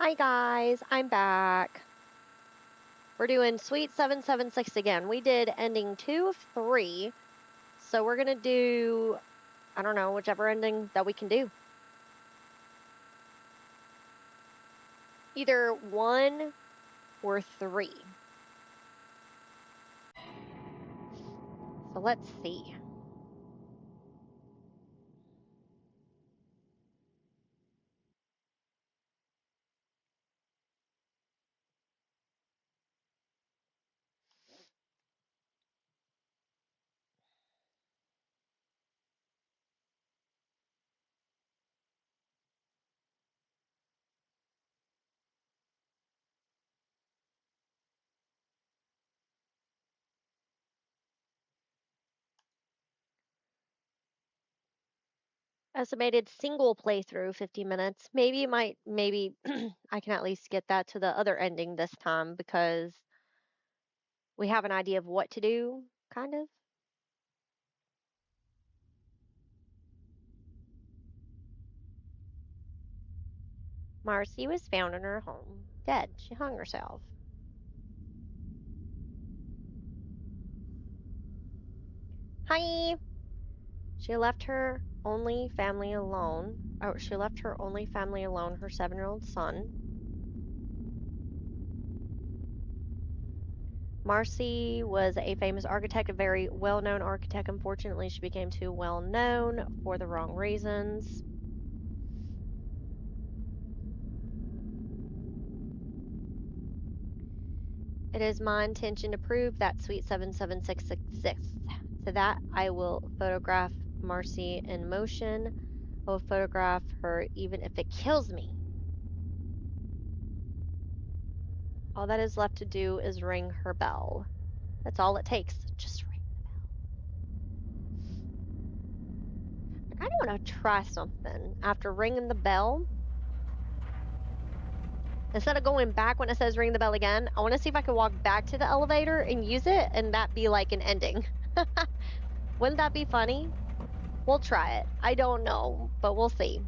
Hi guys, I'm back. We're doing Suite 776 again. We did ending 2 of 3. So we're going to do, I don't know, whichever ending that we can do. Either 1 or 3. So let's see. Estimated single playthrough 50 minutes. Maybe I can at least get that to the other ending this time because we have an idea of what to do, kind of. Marcy was found in her home, dead. She hung herself. Hi! She left her only family alone. Oh, she left her only family alone, her 7-year-old son. Marcy was a famous architect, a very well-known architect. Unfortunately, she became too well-known for the wrong reasons. It is my intention to prove that Suite 776 exists. To that, I will photograph Marcy in motion. I will photograph her even if it kills me. All that is left to do is ring her bell. That's all it takes. Just ring the bell. I kind of want to try something after ringing the bell. Instead of going back when it says ring the bell again, I want to see if I can walk back to the elevator and use it and that be like an ending. Wouldn't that be funny? We'll try it. I don't know, but we'll see.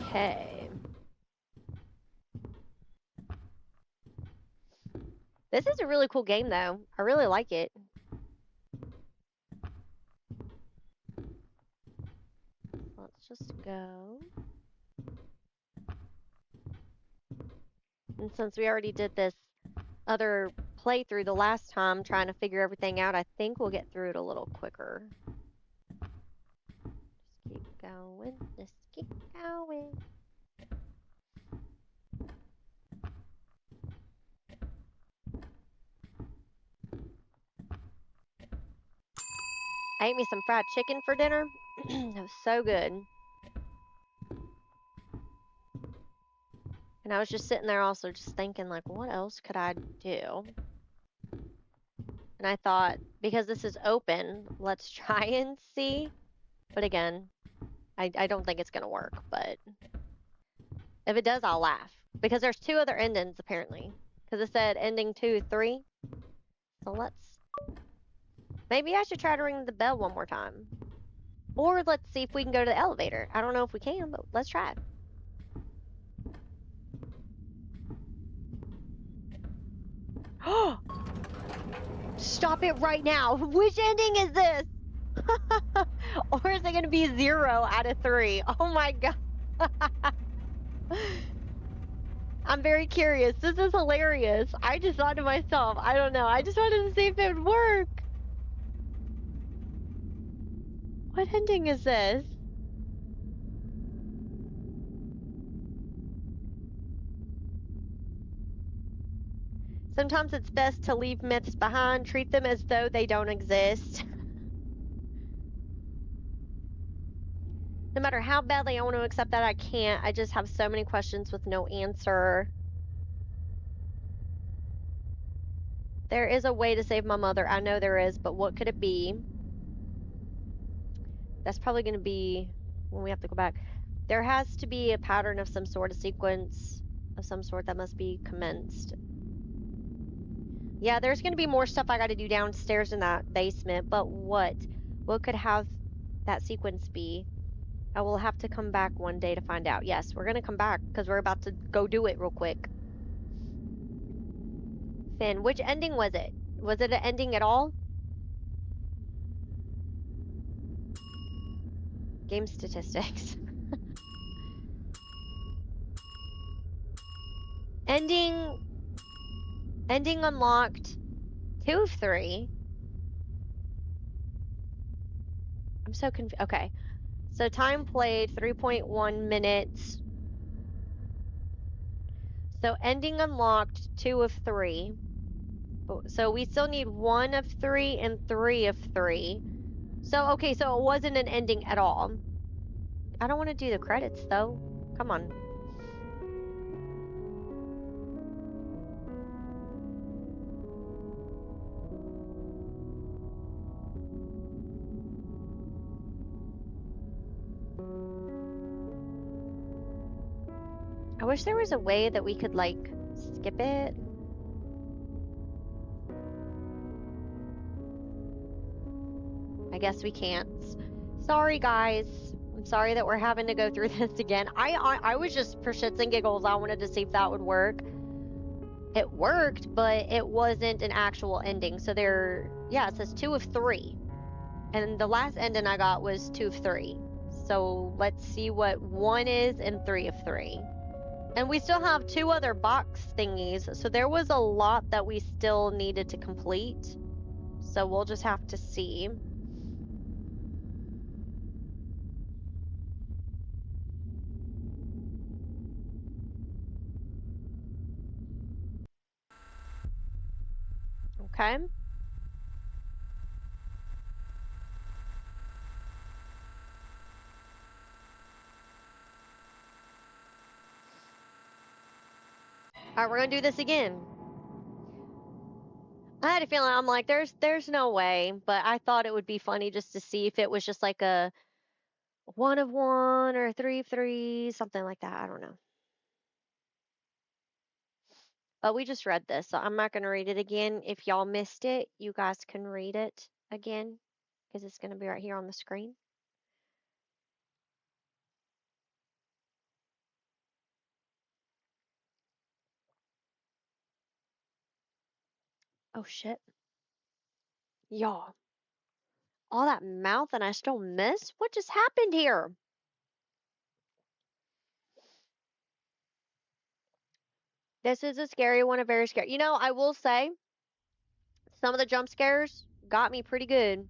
Okay. This is a really cool game, though. I really like it. Let's just go. And since we already did this other playthrough the last time, trying to figure everything out, I think we'll get through it a little quicker. Just keep going. Just keep going. I ate me some fried chicken for dinner. It was so good. And I was just sitting there also just thinking, like, what else could I do? And I thought, because this is open, let's try and see. But again, I don't think it's going to work. But if it does, I'll laugh. Because there's 2 other endings, apparently. Because it said ending 2, 3. So let's... Maybe I should try to ring the bell one more time. Or let's see if we can go to the elevator. I don't know if we can, but let's try it. Stop it right now. Which ending is this? Or is it going to be 0 out of 3? Oh my god. I'm very curious. This is hilarious. I just thought to myself, I don't know. I just wanted to see if it would work. What ending is this? Sometimes it's best to leave myths behind, treat them as though they don't exist. No matter how badly I want to accept that, I can't. I just have so many questions with no answer. There is a way to save my mother. I know there is, but what could it be? That's probably going to be when we have to go back. There has to be a pattern of some sort, a sequence of some sort that must be commenced. Yeah, there's gonna be more stuff I gotta do downstairs in that basement, but what? What could have that sequence be? I will have to come back one day to find out. Yes, we're gonna come back because we're about to go do it real quick. Finn, which ending was it? Was it an ending at all? Game statistics. Ending unlocked 2 of 3. I'm so confused. Okay. So time played 3.1 minutes. So ending unlocked 2 of 3. So we still need 1 of 3 and 3 of 3. So okay, so it wasn't an ending at all. I don't want to do the credits though. Come on. I wish there was a way that we could like skip it. I guess we can't. Sorry, guys. I'm sorry that we're having to go through this again. I was just for shits and giggles. I wanted to see if that would work. It worked, but it wasn't an actual ending. So yeah, it says 2 of 3. And the last ending I got was 2 of 3. So let's see what 1 is and 3 of 3. And we still have 2 other box thingies. So there was a lot that we still needed to complete. So we'll just have to see. Okay. All right, we're gonna do this again. I had a feeling I'm like, there's no way, but I thought it would be funny just to see if it was just like a 1 of 1 or 3 of 3, something like that. I don't know. But we just read this, so I'm not gonna read it again. If y'all missed it, you guys can read it again because it's gonna be right here on the screen. Oh shit. Y'all. All that mouth and I still miss? What just happened here? This is a scary one, a very scary. You know, I will say some of the jump scares got me pretty good.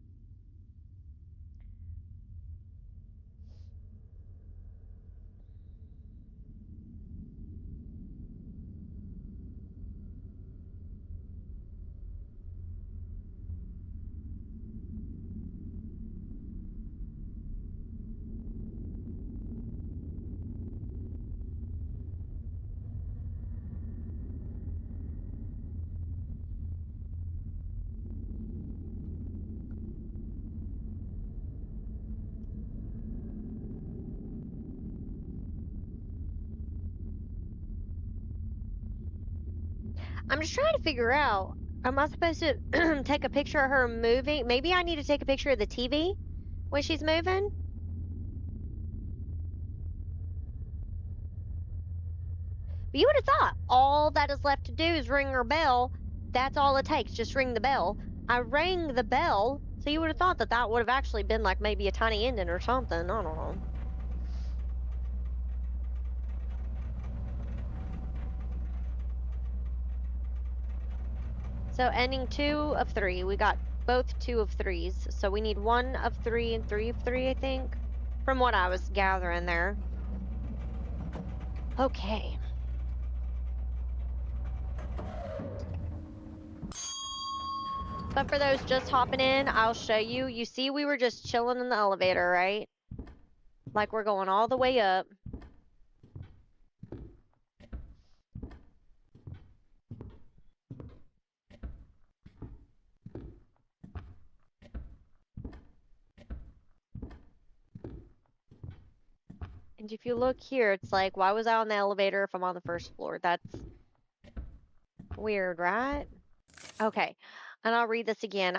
I'm just trying to figure out, am I supposed to take a picture of her moving? Maybe I need to take a picture of the TV when she's moving? But you would have thought all that is left to do is ring her bell. That's all it takes, just ring the bell. I rang the bell, so you would have thought that that would have actually been like maybe a tiny ending or something. I don't know. So ending 2 of 3. We got both 2 of 3s. So we need 1 of 3 and 3 of 3, I think, from what I was gathering there. Okay. But for those just hopping in, I'll show you. You see we were just chilling in the elevator, right? Like we're going all the way up. And if you look here, it's like, why was I on the elevator if I'm on the first floor? That's weird, right? Okay, and I'll read this again.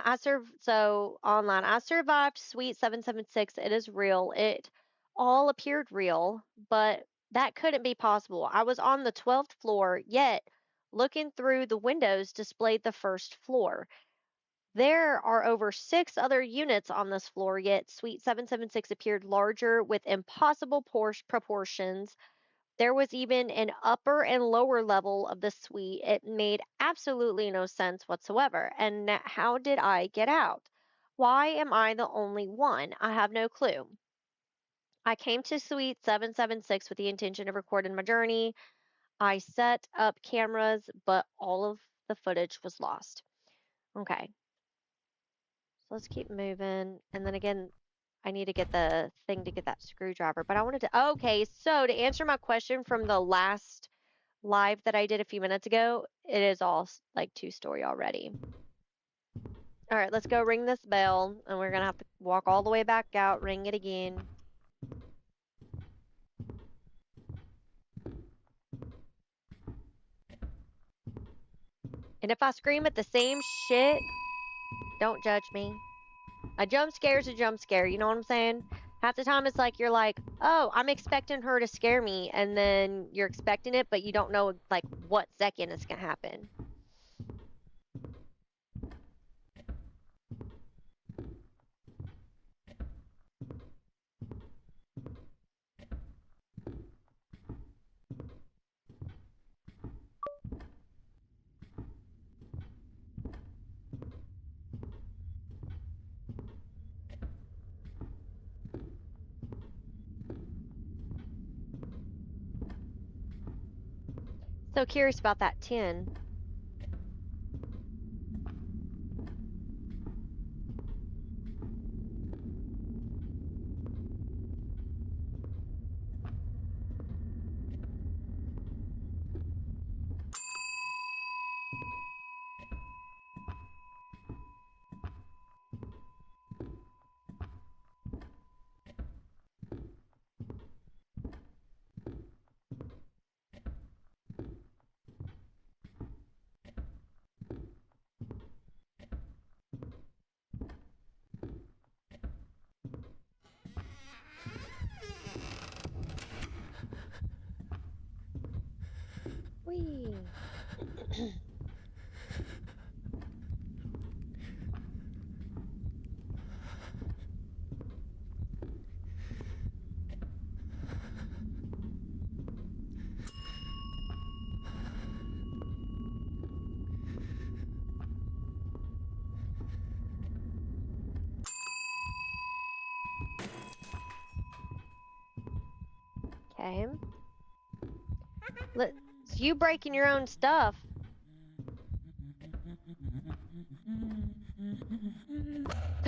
So online, I survived Suite 776. It is real. It all appeared real, but that couldn't be possible. I was on the 12th floor, yet looking through the windows displayed the first floor. There are over 6 other units on this floor, yet Suite 776 appeared larger with impossible proportions. There was even an upper and lower level of the suite. It made absolutely no sense whatsoever. And how did I get out? Why am I the only one? I have no clue. I came to Suite 776 with the intention of recording my journey. I set up cameras, but all of the footage was lost. Okay, so let's keep moving. And then again, I need to get the thing to get that screwdriver. But I wanted to, okay, so to answer my question from the last live that I did a few minutes ago, it is all like 2-story already. All right, let's go ring this bell, and we're gonna have to walk all the way back out, ring it again. And if I scream at the same shit, don't judge me. A jump scare is a jump scare, you know what I'm saying? Half the time it's like you're like, oh, I'm expecting her to scare me, and then you're expecting it, but you don't know like what second it's gonna happen. So curious about that 10. Whee. Okay. It's you breaking your own stuff.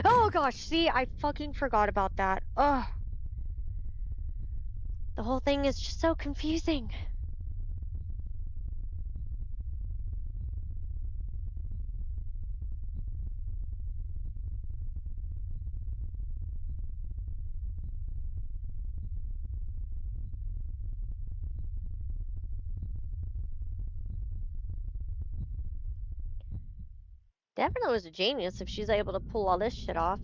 Oh gosh, see, I fucking forgot about that. Ugh. The whole thing is just so confusing. Definitely was a genius if she's able to pull all this shit off.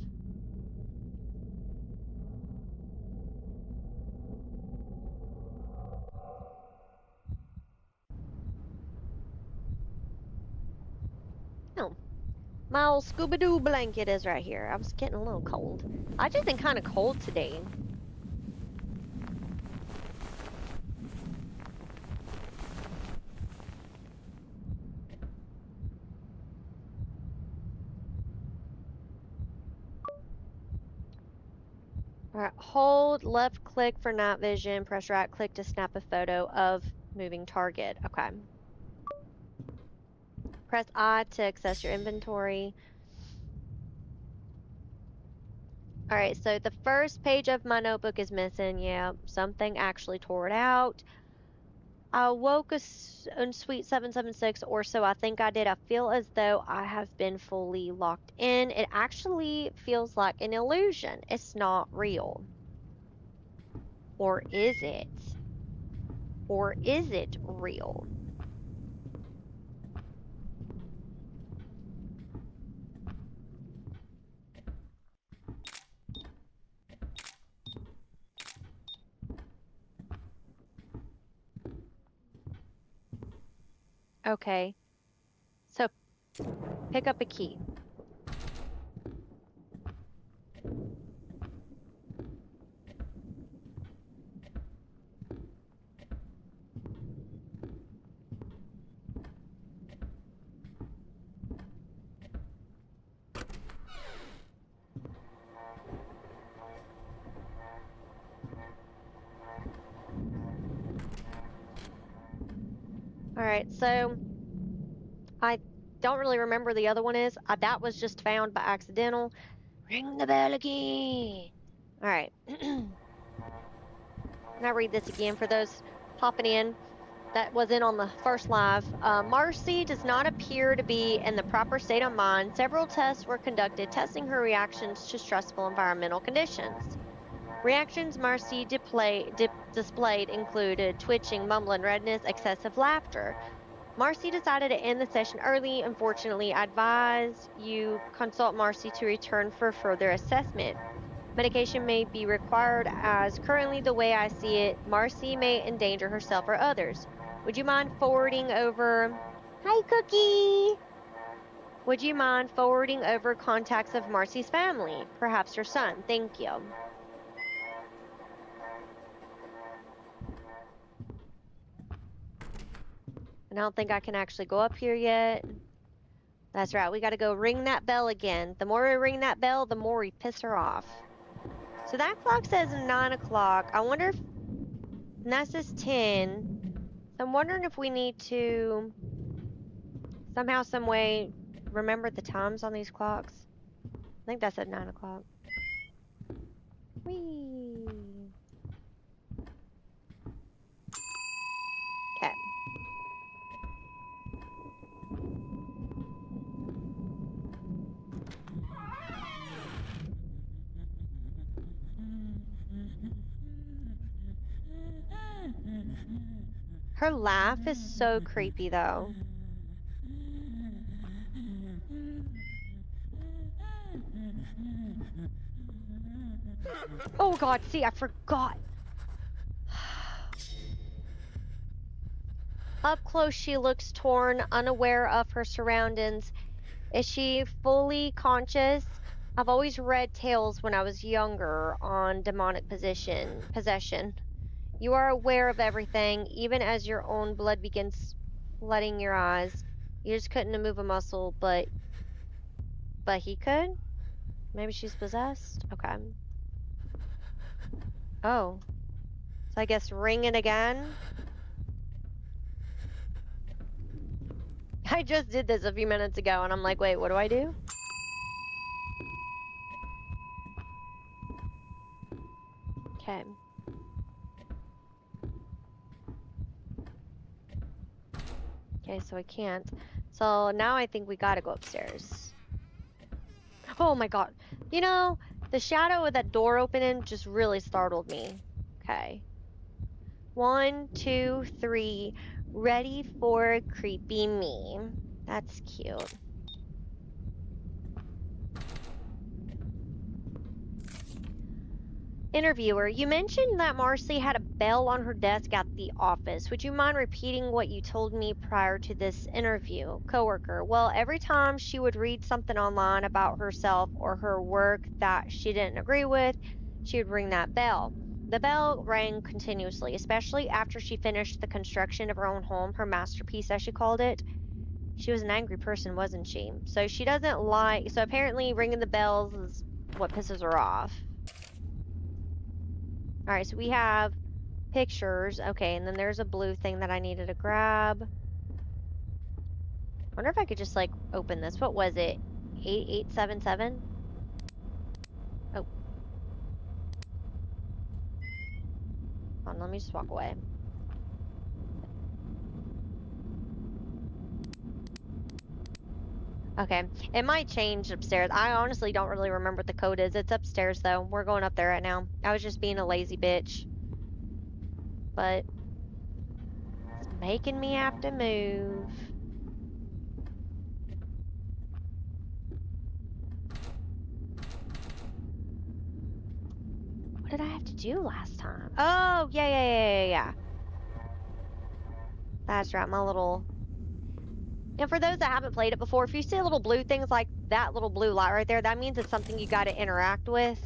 Oh, my old Scooby-Doo blanket is right here. I was getting a little cold. I just been kind of cold today. All right, hold left click for night vision. Press right click to snap a photo of moving target. Okay. Press I to access your inventory. All right, so the first page of my notebook is missing. Yeah, something actually tore it out. I woke in Suite 776, or so I think I did. I feel as though I have been fully locked in. It actually feels like an illusion. It's not real. Or is it? Or is it real? Okay. So pick up a key. All right, so I don't really remember the other one is. That was just found by accidental. Ring the bell again. All right. And I read this again for those popping in that was in on the first live. Marcy does not appear to be in the proper state of mind. Several tests were conducted testing her reactions to stressful environmental conditions. Reactions Marcy displayed included twitching, mumbling, redness, excessive laughter. Marcy decided to end the session early. Unfortunately, I advise you consult Marcy to return for further assessment. Medication may be required as currently the way I see it, Marcy may endanger herself or others. Would you mind forwarding over Hi Cookie? Would you mind forwarding over contacts of Marcy's family? Perhaps her son. Thank you. And I don't think I can actually go up here yet. That's right, we gotta go ring that bell again. The more we ring that bell, the more we piss her off. So that clock says 9 o'clock. I wonder if, and that says 10. So I'm wondering if we need to somehow, some way, remember the times on these clocks. I think that's at 9 o'clock. Whee! Okay. Her laugh is so creepy, though. Oh God, see, I forgot. Up close, she looks torn, unaware of her surroundings. Is she fully conscious? I've always read tales when I was younger on demonic possession. You are aware of everything, even as your own blood begins flooding your eyes. You just couldn't move a muscle, but he could? Maybe she's possessed? Okay. Oh. So I guess ring it again? I just did this a few minutes ago and I'm like, wait, what do I do? Okay. Okay, so I can't. So now I think we gotta go upstairs. Oh my God. You know, the shadow of that door opening just really startled me. Okay. 1, 2, 3. Ready for creepy me. That's cute. Interviewer, you mentioned that Marcy had a bell on her desk at the office. Would you mind repeating what you told me prior to this interview? Coworker, well, every time she would read something online about herself or her work that she didn't agree with, she would ring that bell. The bell rang continuously, especially after she finished the construction of her own home, her masterpiece, as she called it. She was an angry person, wasn't she? So she doesn't like, so apparently ringing the bells is what pisses her off. All right, so we have pictures. Okay, and then there's a blue thing that I needed to grab. Wonder if I could just like open this. What was it? 8877? Oh, hold on, let me just walk away. Okay, it might change upstairs. I honestly don't really remember what the code is. It's upstairs though. We're going up there right now. I was just being a lazy bitch. But it's making me have to move. What did I have to do last time? Oh, yeah. That's right, my little And for those that haven't played it before, if you see little blue things like that little blue light right there, that means it's something you got to interact with.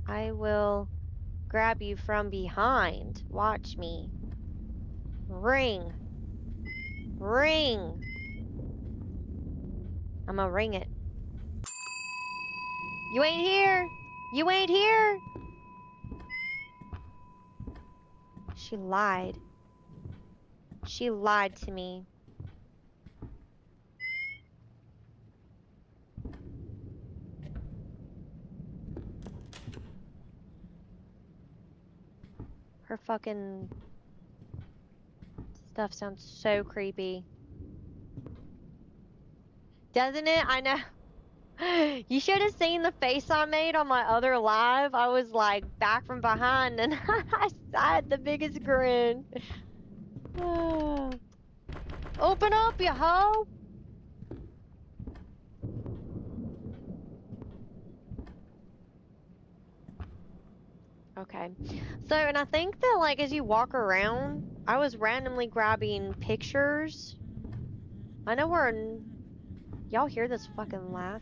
I will grab you from behind. Watch me. Ring. Ring. I'm gonna ring it. You ain't here. You ain't here. She lied. She lied to me. Her fucking stuff sounds so creepy. Doesn't it? I know. You should have seen the face I made on my other live. I was like back from behind and I had the biggest grin. Open up, you hoe! Okay. So, and I think that like as you walk around, I was randomly grabbing pictures. I know we're in... Y'all hear this fucking laugh?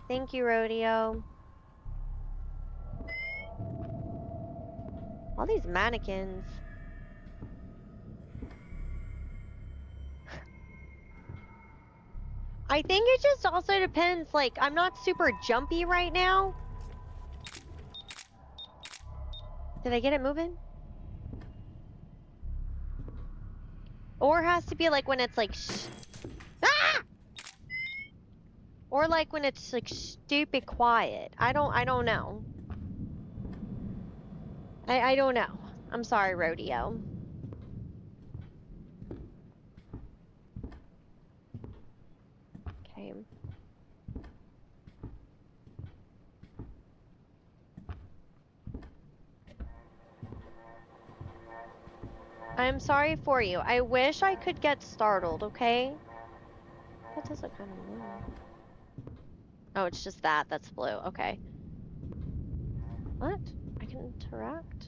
Thank you, Rodeo. All these mannequins. I think it just also depends, like, I'm not super jumpy right now. Did I get it moving? Or it has to be like when it's like ah! Or like when it's like stupid quiet. I don't know. I don't know. I'm sorry, Rodeo. Okay. I'm sorry for you. I wish I could get startled, okay? That does look kind of blue. Oh, it's just that. That's blue. Okay. What? I can interact?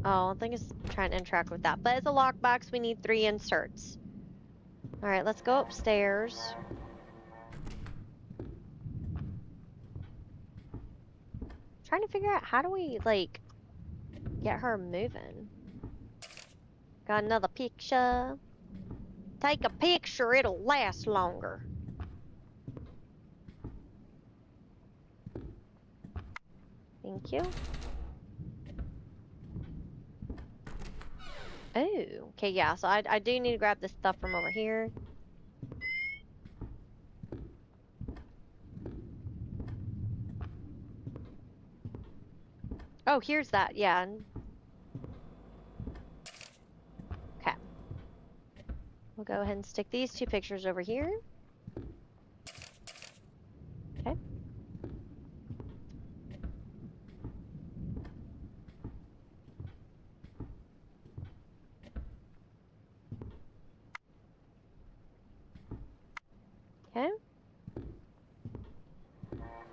Oh, I think it's trying to interact with that. But it's a lockbox. We need 3 inserts. Alright, let's go upstairs. Trying to figure out how do we, like, get her moving. Got another picture. Take a picture, it'll last longer. Thank you. Oh, okay, yeah, so I do need to grab this stuff from over here. Oh, here's that, yeah. Okay. We'll go ahead and stick these 2 pictures over here. Okay. Okay.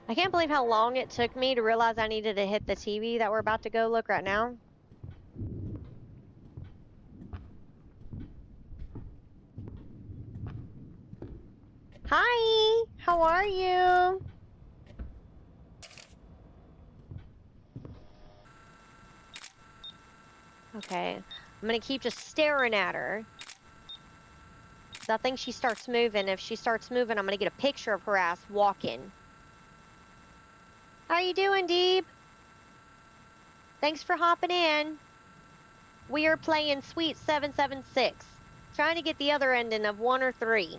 I can't believe how long it took me to realize I needed to hit the TV that we're about to go look right now. Hi! How are you? Okay. I'm gonna keep just staring at her. I think she starts moving. If she starts moving, I'm gonna get a picture of her ass walking. How you doing, Deeb? Thanks for hopping in. We are playing Suite 776. Trying to get the other ending of 1 or 3.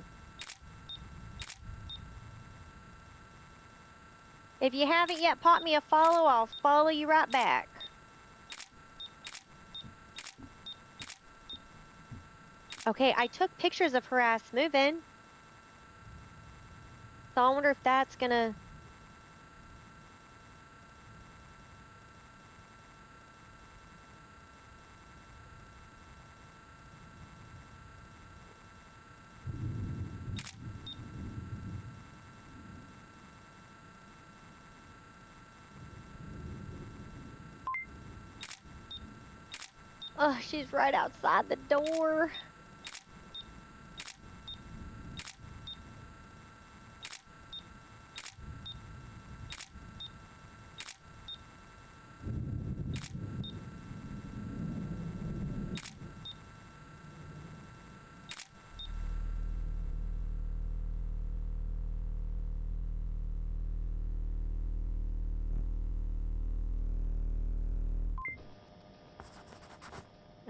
If you haven't yet pop me a follow, I'll follow you right back. Okay, I took pictures of her ass moving. So I wonder if that's gonna... Oh, she's right outside the door.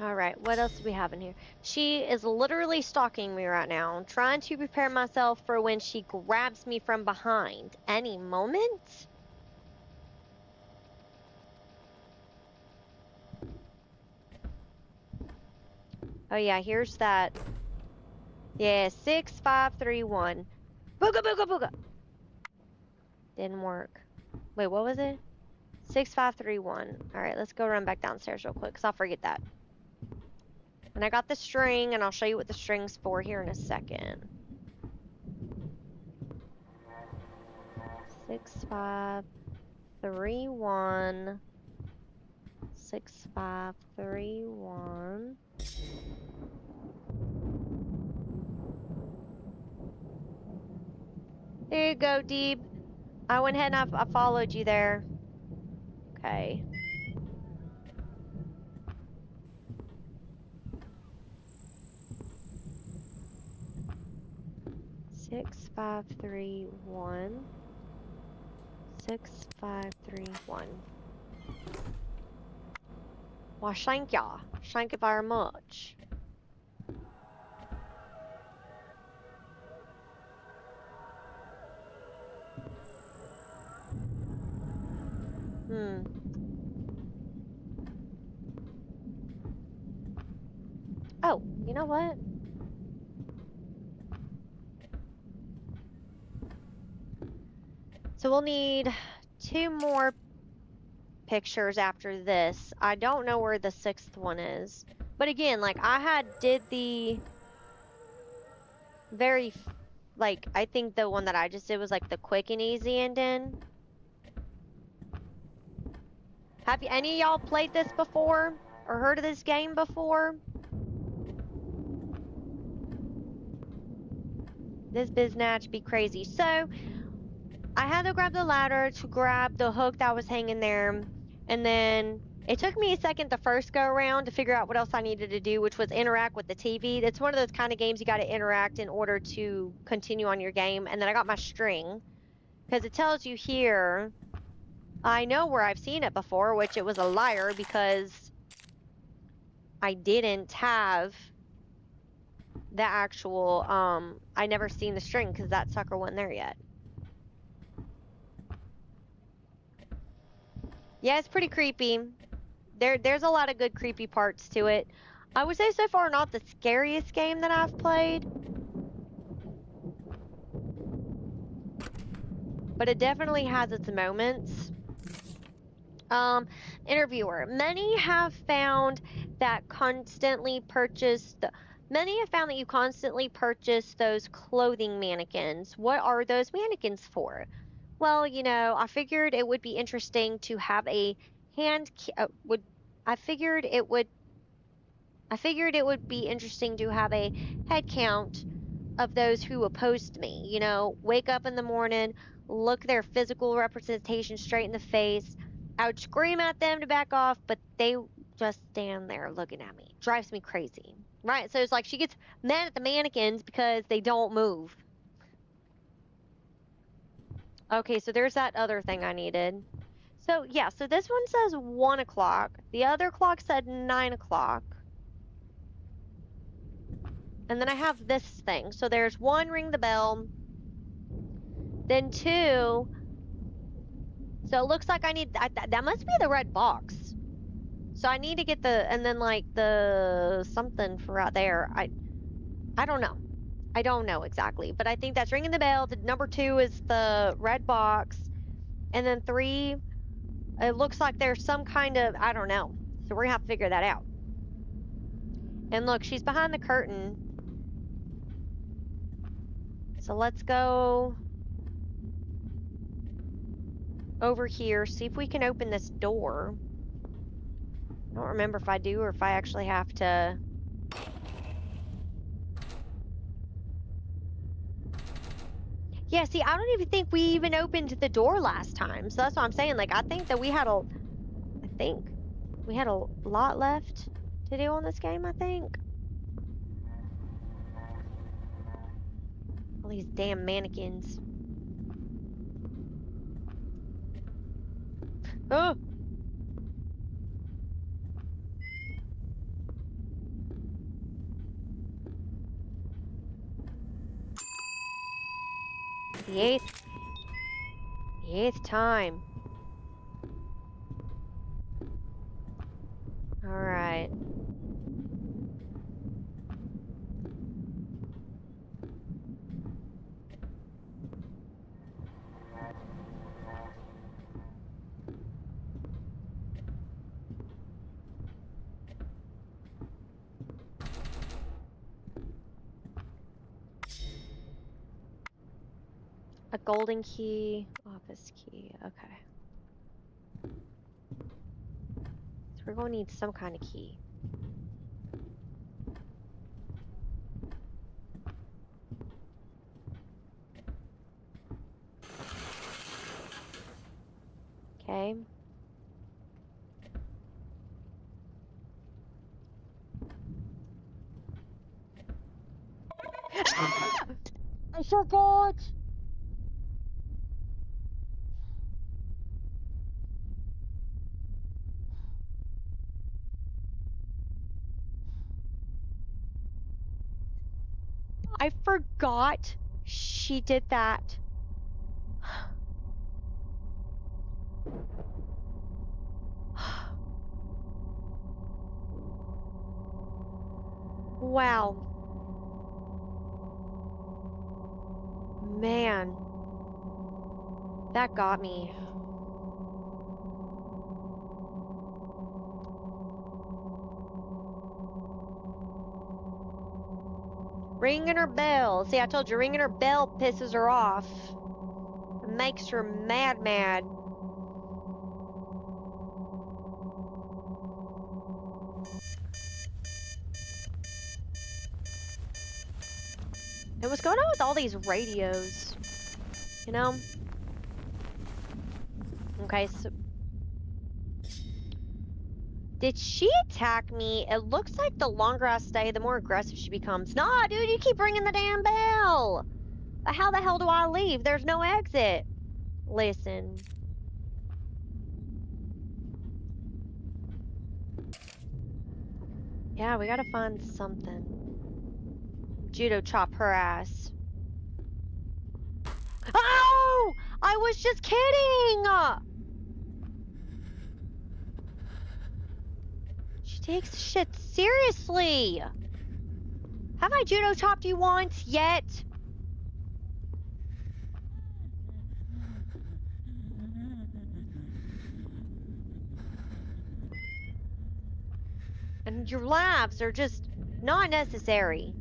All right, what else do we have in here? She is literally stalking me right now, trying to prepare myself for when she grabs me from behind any moment. Oh yeah, here's that. Yeah, 6531. Booga booga booga. Didn't work. Wait, what was it? 6531. All right, let's go run back downstairs real quick, cause I'll forget that. And I got the string, and I'll show you what the string's for here in a second. 6531. 6531. There you go, Deeb. I went ahead and I followed you there. Okay. Six, 531. 6531. Well, thank ya. Thank you very much. Oh, you know what? So we'll need 2 more pictures after this. I don't know where the 6th one is. But again, like I did the very, like, I think the one that I just did was like the quick and easy ending. Have any of y'all played this before or heard of this game before? This biznatch be crazy. So I had to grab the ladder to grab the hook that was hanging there, and then it took me a second the first go around to figure out what else I needed to do, which was interact with the TV. It's one of those kind of games you got to interact in order to continue on your game. And then I got my string because it tells you here. I know where I've seen it before, which it was a liar because I didn't have the actual I never seen the string because that sucker wasn't there yet. Yeah, it's pretty creepy. There's a lot of good creepy parts to it. I would say so far not the scariest game that I've played, but it definitely has its moments. Interviewer. Many have found that you constantly purchase those clothing mannequins. What are those mannequins for? Well, I figured it would be interesting to have a hand would I figured it would be interesting to have a head count of those who opposed me. Wake up in the morning, look their physical representation straight in the face. I would scream at them to back off, but they just stand there looking at me. Drives me crazy. Right? So it's like she gets mad at the mannequins because they don't move. Okay, so there's that other thing I needed. So yeah, so this one says 1 o'clock. The other clock said 9 o'clock. And then I have this thing. So there's 1, ring the bell. Then 2. So it looks like I need that must be the red box. So I need to get and then like the something for out there. I don't know. I don't know exactly, but I think that's ringing the bell. The number 2 is the red box. And then 3, it looks like there's some kind of, I don't know. So we're gonna have to figure that out. And look, she's behind the curtain. So let's go over here, see if we can open this door. I don't remember if I do or if I actually have to... Yeah, see, I don't even think we even opened the door last time. So that's what I'm saying. Like, I think that we had a... I think we had a lot left to do on this game, I think. All these damn mannequins. Oh! The eighth... The eighth time. Alright. A golden key, office key, okay. So we're going to need some kind of key. Okay. I forgot! I forgot she did that. Wow. Man. That got me. Ringing her bell. See, I told you, ringing her bell pisses her off. It makes her mad. And what's going on with all these radios? You know? Okay, so... Did she attack me? It looks like the longer I stay, the more aggressive she becomes. Nah, dude, you keep ringing the damn bell! How the hell do I leave? There's no exit. Listen. Yeah, we gotta find something. Judo chop her ass. Oh! I was just kidding! She takes shit seriously. Have I judo chopped you once yet? And your laughs are just not necessary.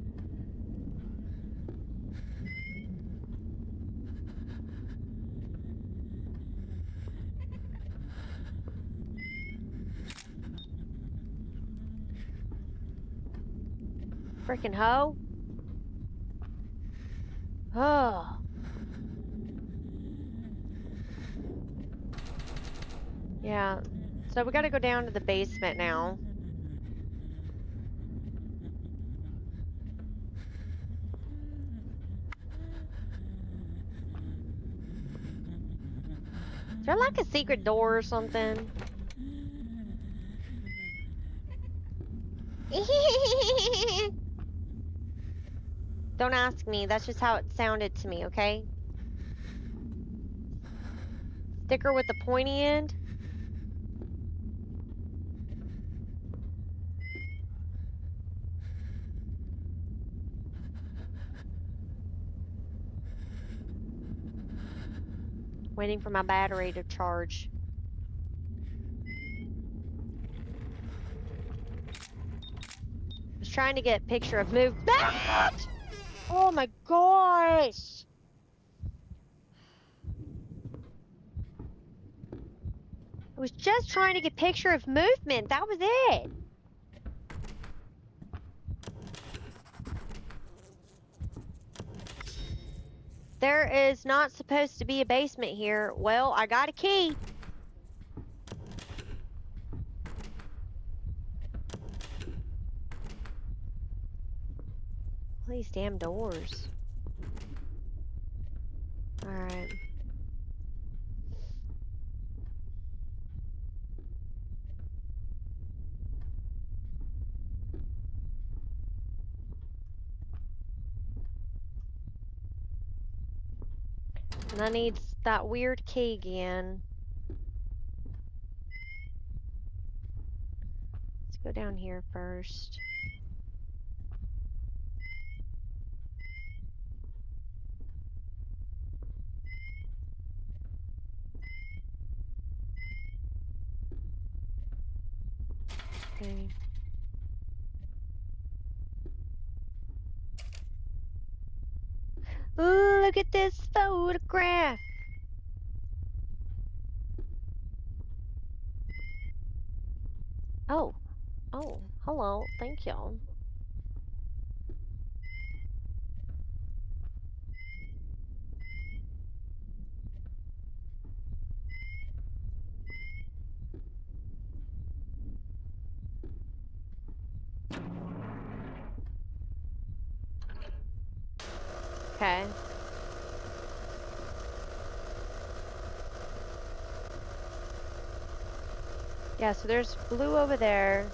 Freaking hoe. Oh. Yeah. So we gotta go down to the basement now. Is there like a secret door or something? Don't ask me. That's just how it sounded to me, okay? Sticker with the pointy end? Waiting for my battery to charge. I was trying to get a picture of movement. Oh my gosh! was just trying to get a picture of movement. That was it. There is not supposed to be a basement here. Well, I got a key. These damn doors. Alright. And I need that weird key again. Let's go down here first. Okay. Ooh, look at this photograph. Oh. Oh, hello. Thank you. Okay. Yeah, so there's blue over there.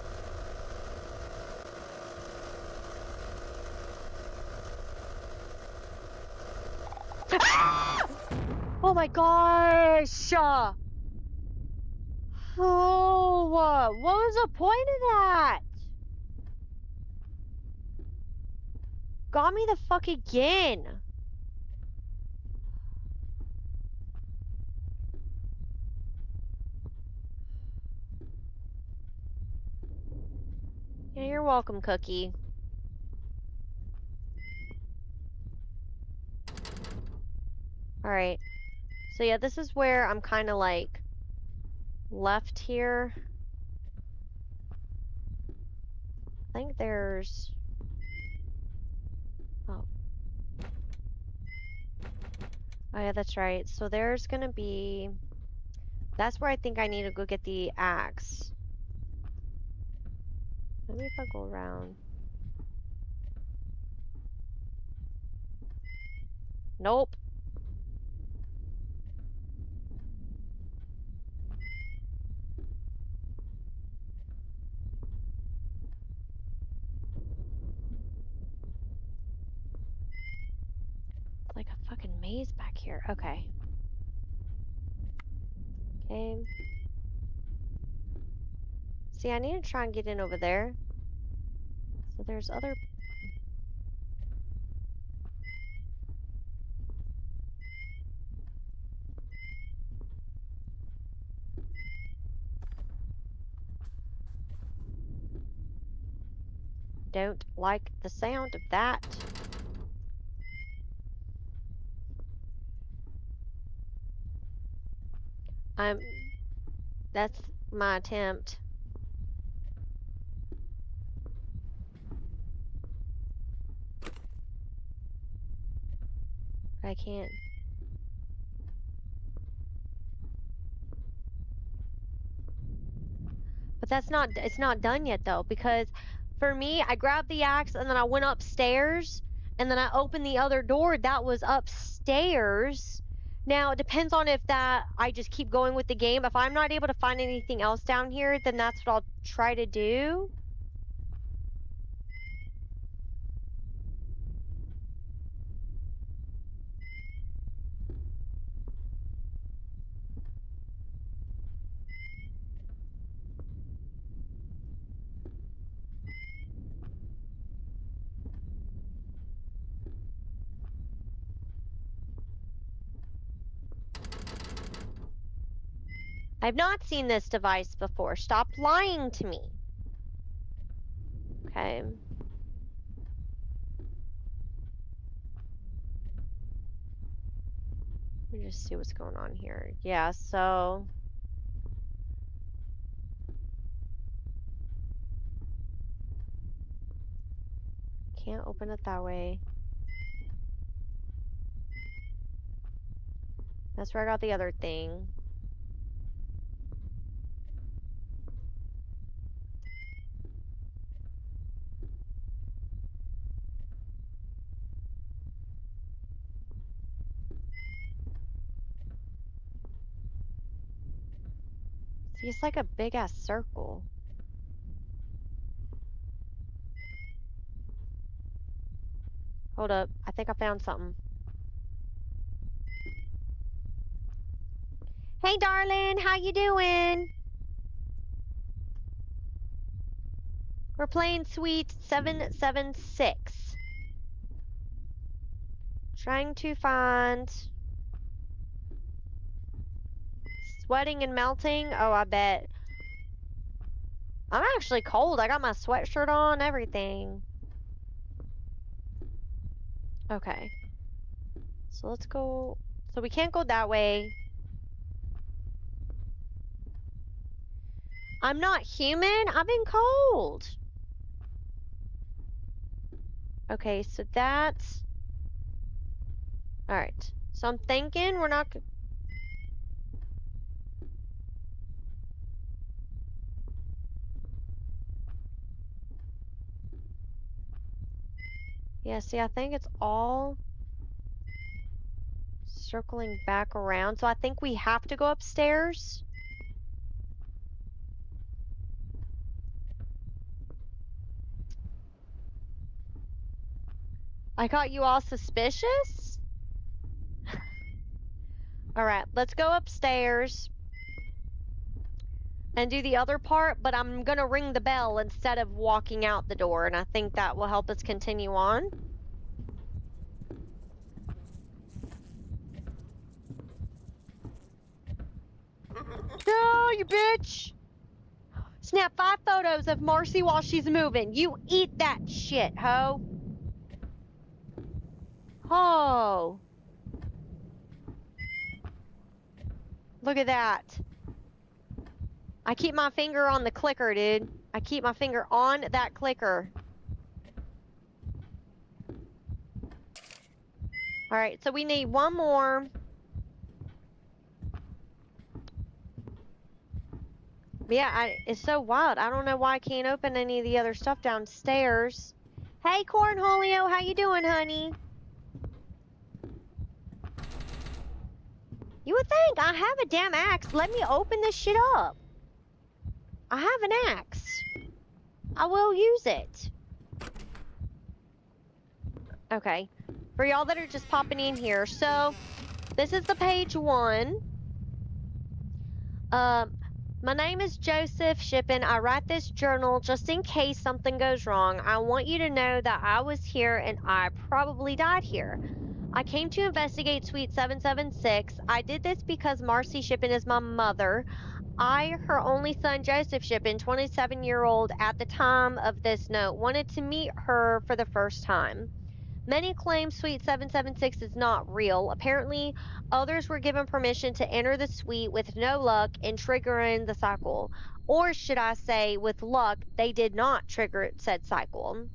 Oh my gosh! Oh, what was the point of that? Got me the fuck again. Yeah, you're welcome, Cookie. Alright. So yeah, this is where I'm kind of like left here. I think there's... Oh. Oh yeah, that's right. So there's gonna be... That's where I think I need to go get the axe. Maybe if I go around. Nope. It's like a fucking maze back here. Okay. Okay. See, I need to try and get in over there. So there's other... Don't like the sound of that. That's my attempt. But I can't. But it's not done yet though, because for me, I grabbed the axe and then I went upstairs and then I opened the other door that was upstairs. Now, it depends on if that I just keep going with the game. If I'm not able to find anything else down here, then that's what I'll try to do. I've not seen this device before. Stop lying to me. Okay. Let me just see what's going on here. Yeah, so can't open it that way. That's where I got the other thing. See, it's like a big ass circle. Hold up. I think I found something. Hey, darling. How you doing? We're playing Suite 776. Trying to find... Sweating and melting? Oh, I bet. I'm actually cold. I got my sweatshirt on, everything. Okay. So let's go... So we can't go that way. I'm not human. I've been cold. Okay, so that's... Alright. So I'm thinking we're not... Yeah, see, I think it's all circling back around. So I think we have to go upstairs. I got you all suspicious? Alright, let's go upstairs and do the other part, but I'm gonna ring the bell instead of walking out the door, and I think that will help us continue on. No, you bitch! Snap 5 photos of Marcy while she's moving. You eat that shit, ho. Oh. Look at that. I keep my finger on the clicker, dude. I keep my finger on that clicker. Alright, so we need one more. But yeah, it's so wild. I don't know why I can't open any of the other stuff downstairs. Hey, Cornholio, how you doing, honey? You would think I have a damn axe. Let me open this shit up. I have an axe. I will use it. Okay. For y'all that are just popping in here, so this is the page 1. My name is Joseph Shippen. I write this journal just in case something goes wrong. I want you to know that I was here and I probably died here. I came to investigate Suite 776. I did this because Marcy Shippen is my mother. I, her only son, Joseph Shippen, 27-year-old at the time of this note, wanted to meet her for the first time. Many claim Suite 776 is not real. Apparently, others were given permission to enter the suite with no luck and triggering the cycle. Or should I say, with luck, they did not trigger said cycle.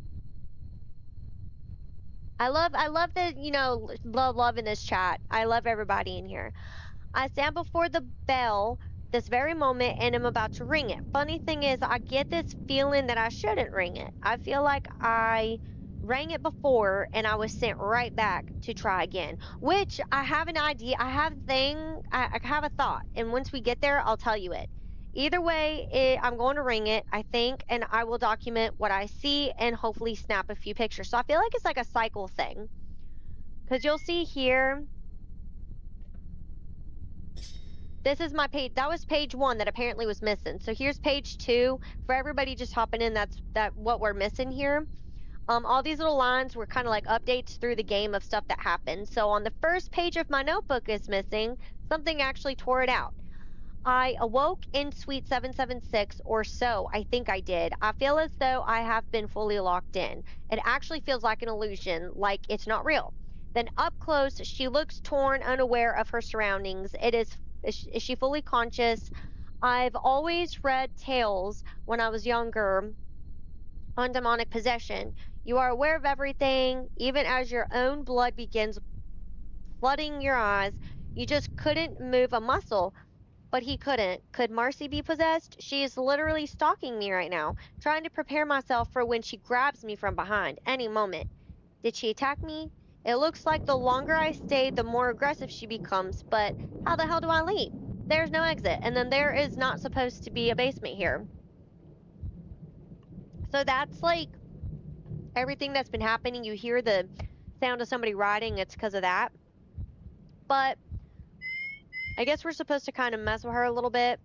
I love the, love in this chat. I love everybody in here. I stand before the bell this very moment and am about to ring it. Funny thing is, I get this feeling that I shouldn't ring it. I feel like I rang it before and I was sent right back to try again, which I have an idea. I have I have a thought, and once we get there, I'll tell you it. Either way, I'm going to ring it, I think, and I will document what I see and hopefully snap a few pictures. So I feel like it's like a cycle thing. Because you'll see here, this is my page. That was page 1 that apparently was missing. So here's page 2. For everybody just hopping in, that's what we're missing here. All these little lines were kind of like updates through the game of stuff that happened. So on the first page of my notebook is missing. Something actually tore it out. I awoke in Suite 776 or so. I think I did. I feel as though I have been fully locked in. It actually feels like an illusion, like it's not real. Then up close, she looks torn, unaware of her surroundings. Is she fully conscious? I've always read tales when I was younger on demonic possession. You are aware of everything, even as your own blood begins flooding your eyes. You just couldn't move a muscle. But he couldn't. Could Marcy be possessed? She is literally stalking me right now, trying to prepare myself for when she grabs me from behind any moment. Did she attack me? It looks like the longer I stay, the more aggressive she becomes, but how the hell do I leave? There's no exit, and then there is not supposed to be a basement here. So that's like everything that's been happening. You hear the sound of somebody riding, it's because of that. But I guess we're supposed to kind of mess with her a little bit.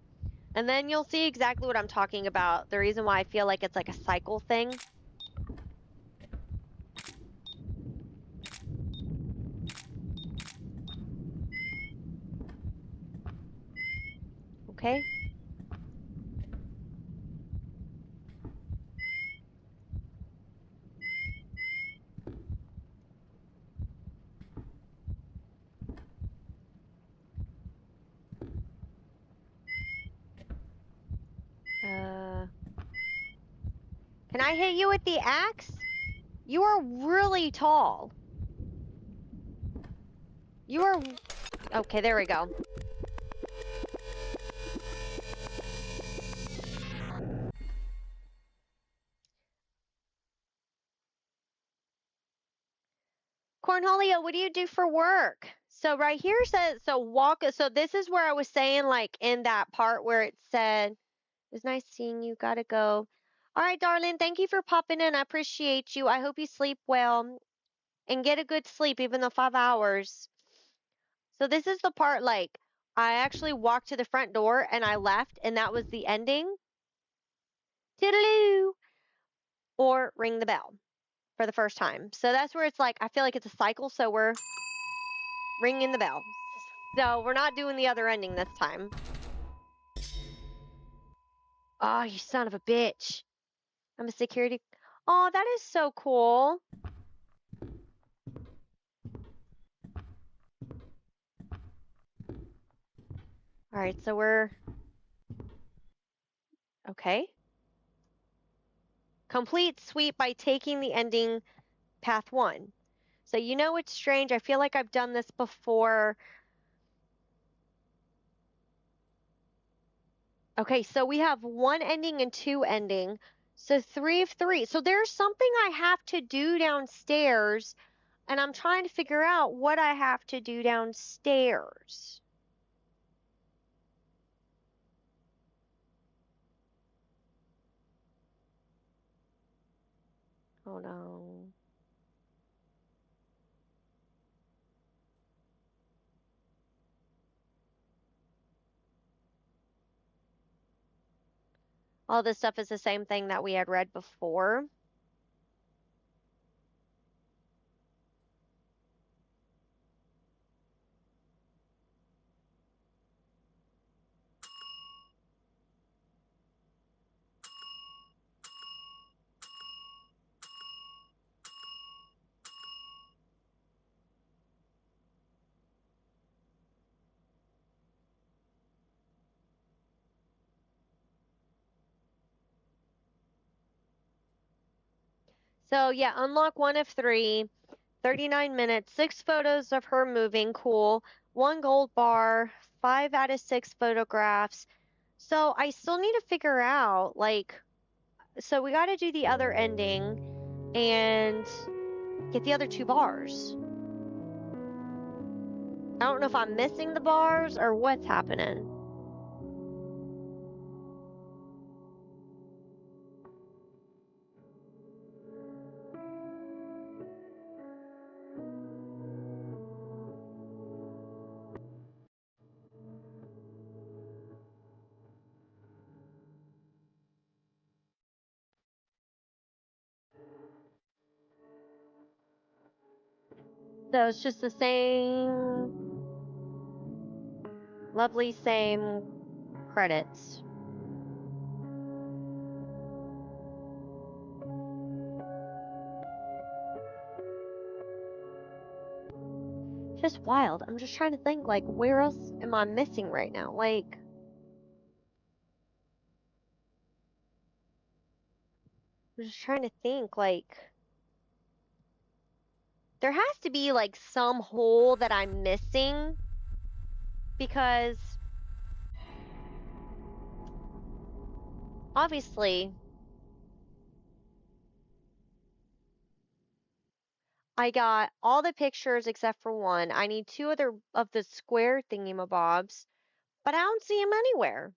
And then you'll see exactly what I'm talking about. The reason why I feel like it's like a cycle thing. Okay. Can I hit you with the axe? You are really tall. You are... Okay, there we go. Cornholio, what do you do for work? So right here says, so walk, so this is where I was saying, like, in that part where it said, it's nice seeing you, gotta go. All right, darling, thank you for popping in. I appreciate you. I hope you sleep well and get a good sleep, even though 5 hours. So this is the part, like, I actually walked to the front door and I left, and that was the ending. Toodaloo! Or ring the bell for the first time. So that's where it's like, I feel like it's a cycle, so we're ringing the bell. So we're not doing the other ending this time. Oh, you son of a bitch. I'm a security... Oh, that is so cool. All right, so we're... Okay. Complete sweep by taking the ending path 1. So you know it's strange. I feel like I've done this before. Okay, so we have 1 ending and 2 ending. So 3 of 3. So there's something I have to do downstairs, and I'm trying to figure out what I have to do downstairs. Oh no. All this stuff is the same thing that we had read before. So yeah, unlock 1 of 3, 39 minutes, 6 photos of her moving, cool, 1 gold bar, 5 out of 6 photographs. So I still need to figure out, like, so we got to do the other ending and get the other 2 bars. I don't know if I'm missing the bars or what's happening. So it's just the same, lovely same credits. Just wild. I'm just trying to think, like, where else am I missing right now? Like, I'm just trying to think, like, there has to be like some hole that I'm missing because obviously I got all the pictures except for one. I need two other of the square thingy-mabobs, but I don't see them anywhere.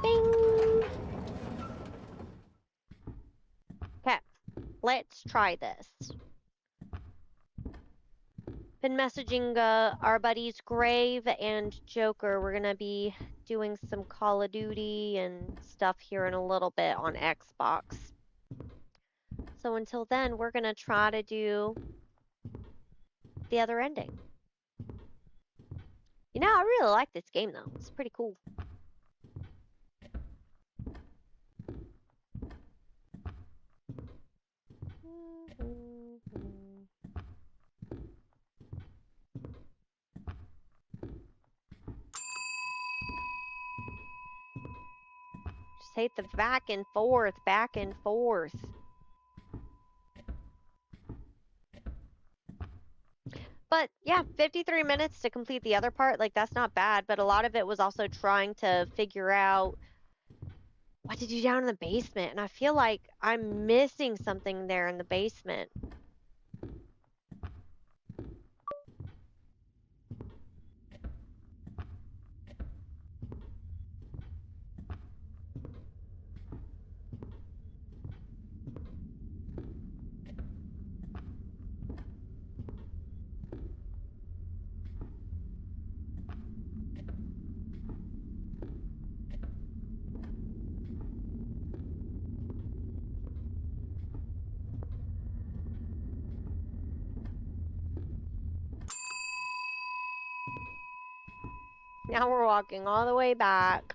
Bing! Okay, let's try this. Been messaging our buddies Grave and Joker. We're gonna be doing some Call of Duty and stuff here in a little bit on Xbox. So until then, we're gonna try to do the other ending. You know, I really like this game though. It's pretty cool. Just hate the back and forth, back and forth. But yeah, 53 minutes to complete the other part, like that's not bad, but a lot of it was also trying to figure out what to do down in the basement, and I feel like I'm missing something there in the basement. Now we're walking all the way back.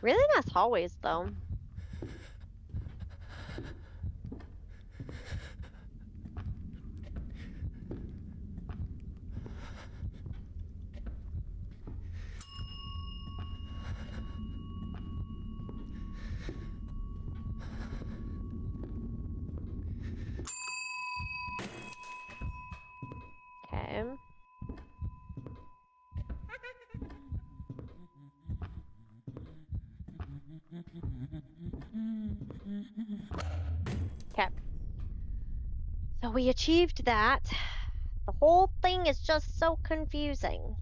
Really nice hallways, though. Okay. Okay. So we achieved that. The whole thing is just so confusing.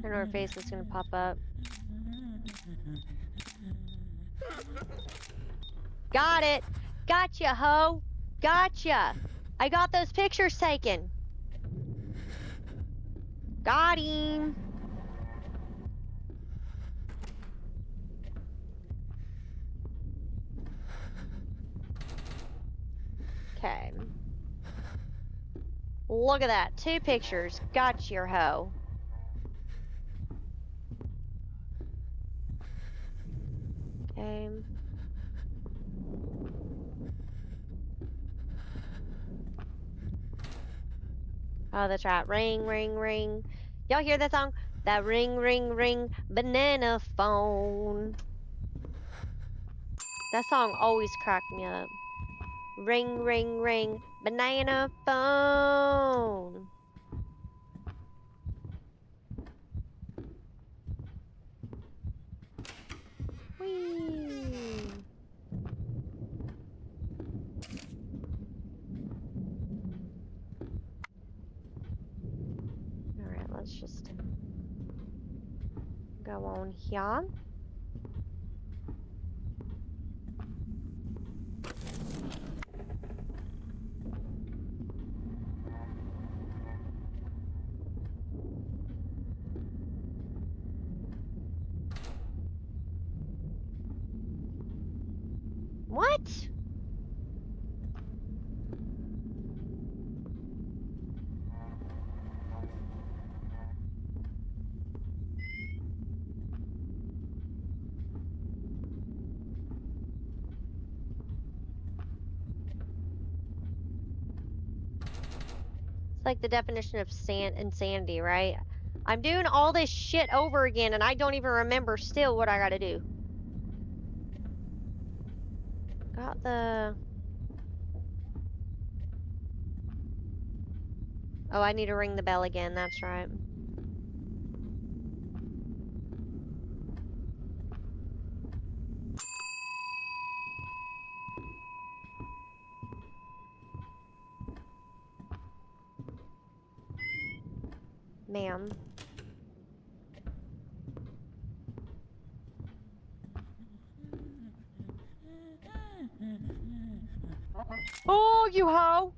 And her face is gonna pop up. Got it! Gotcha, ho! Gotcha! I got those pictures taken! Got him! Okay. Look at that. 2 pictures. Gotcha, ho. Okay. Oh, that's right. Ring, ring, ring. Y'all hear that song? That ring, ring, ring, banana phone. That song always cracked me up. Ring, ring, ring, banana phone. Whee! Alright, let's just go on here. What? It's like the definition of insanity, right? I'm doing all this shit over again and I don't even remember still what I gotta do. Got the... Oh, I need to ring the bell again, that's right. Ma'am. Oh, you hoe!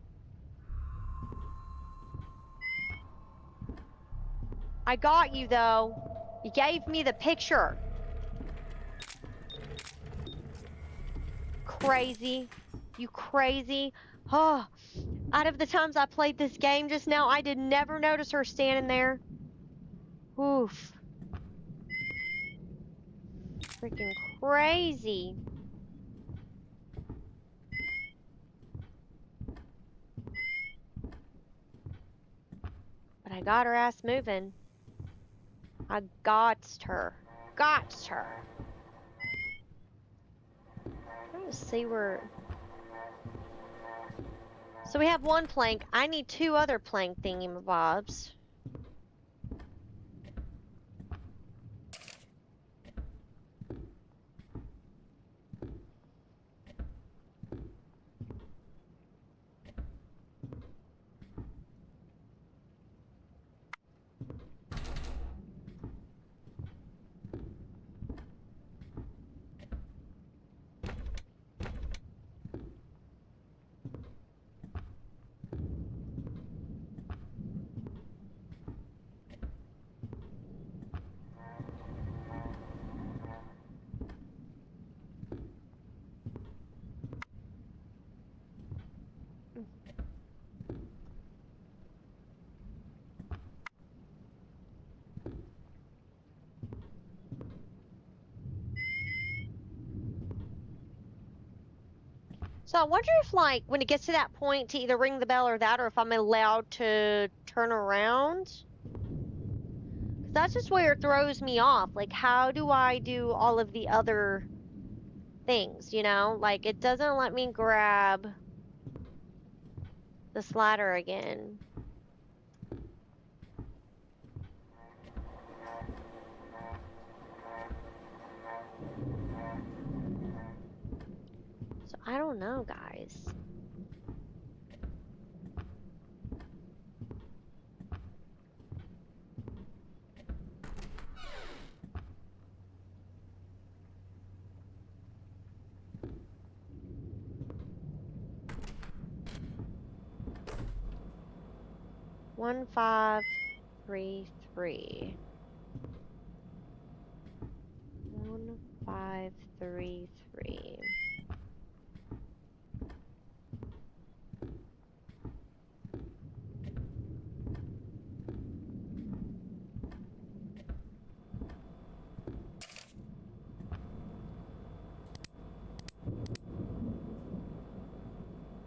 I got you, though. You gave me the picture. Crazy. You crazy. Oh, out of the times I played this game just now, I did never notice her standing there. Oof. Freaking crazy. But I got her ass moving. I got'd her. Got'd her. Trying to see where... So we have one plank. I need 2 other plank thingy-mabobs. So I wonder if, like, when it gets to that point to either ring the bell or that, or if I'm allowed to turn around. 'Cause that's just where it throws me off. Like, how do I do all of the other things, you know? Like, it doesn't let me grab the slider again. So I don't know, guys. One, 5, 3, 3. 1, 5, 3, 3.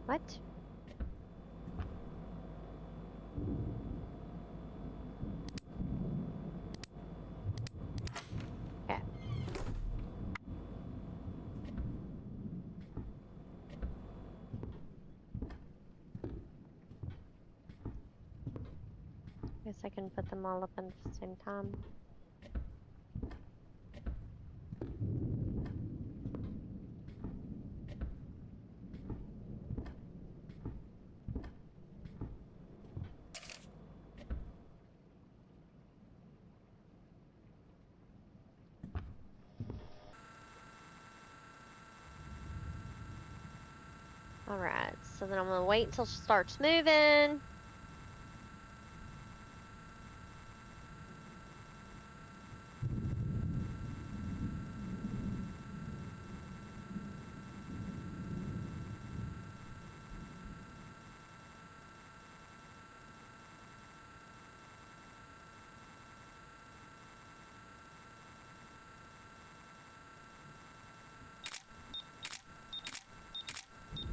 What? Okay. Guess I can put them all up at the same time. Alright, so then I'm gonna wait until she starts moving.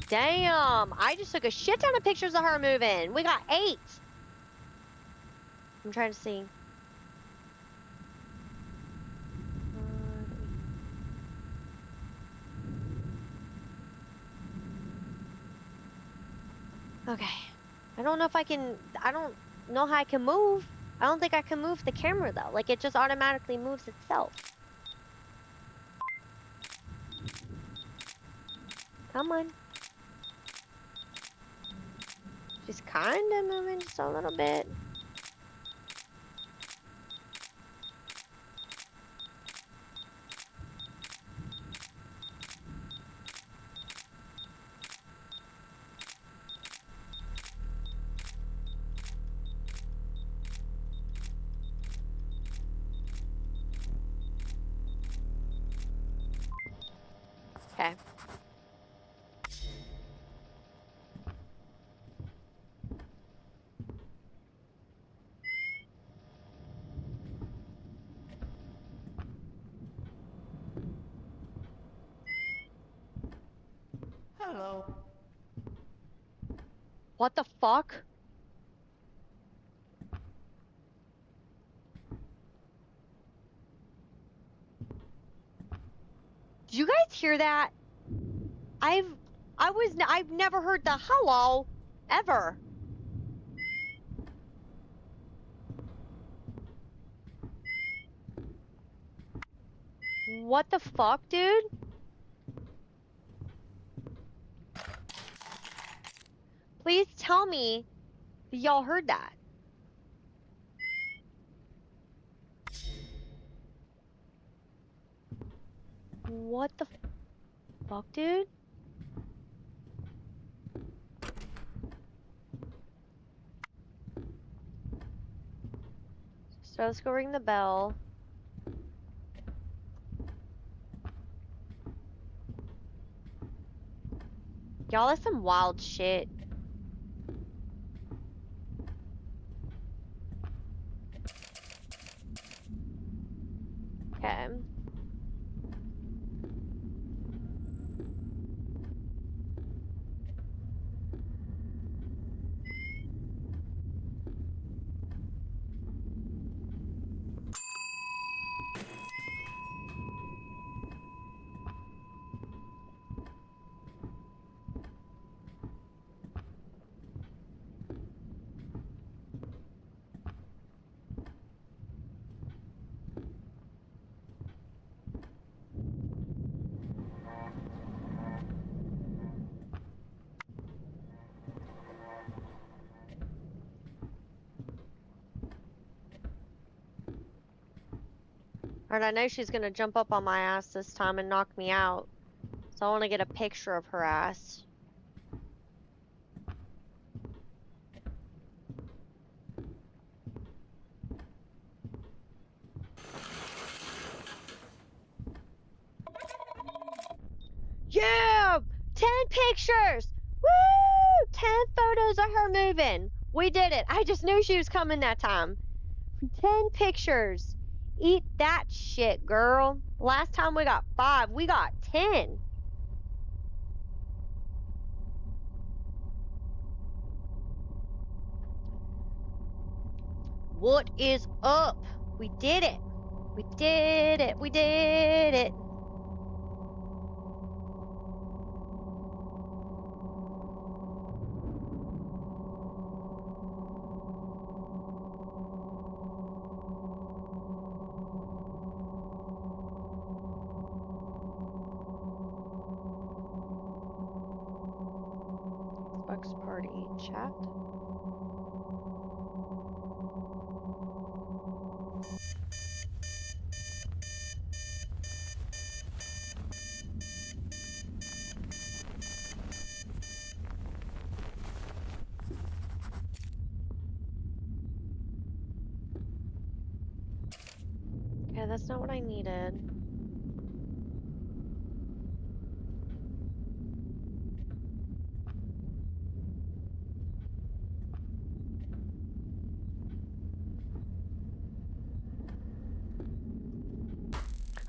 Damn, I just took a shit ton of pictures of her moving. We got 8. I'm trying to see. Okay. I don't know if I can, I don't know how I can move. I don't think I can move the camera though. Like it just automatically moves itself. Come on. She's kind of moving just a little bit. Okay. Hello. What the fuck? Did you guys hear that? I've never heard the hello ever. What the fuck, dude? Please tell me that y'all heard that. What the fuck, dude? So let's go ring the bell. Y'all, that's some wild shit. Okay. Alright, I know she's gonna jump up on my ass this time and knock me out. So I want to get a picture of her ass. Yeah! 10 pictures! Woo! 10 photos of her moving. We did it. I just knew she was coming that time. 10 pictures. Eat that shit, girl. Last time we got 5. We got 10. What is up? We did it. We did it. We did it. Xbox party chat. Okay, that's not what I needed.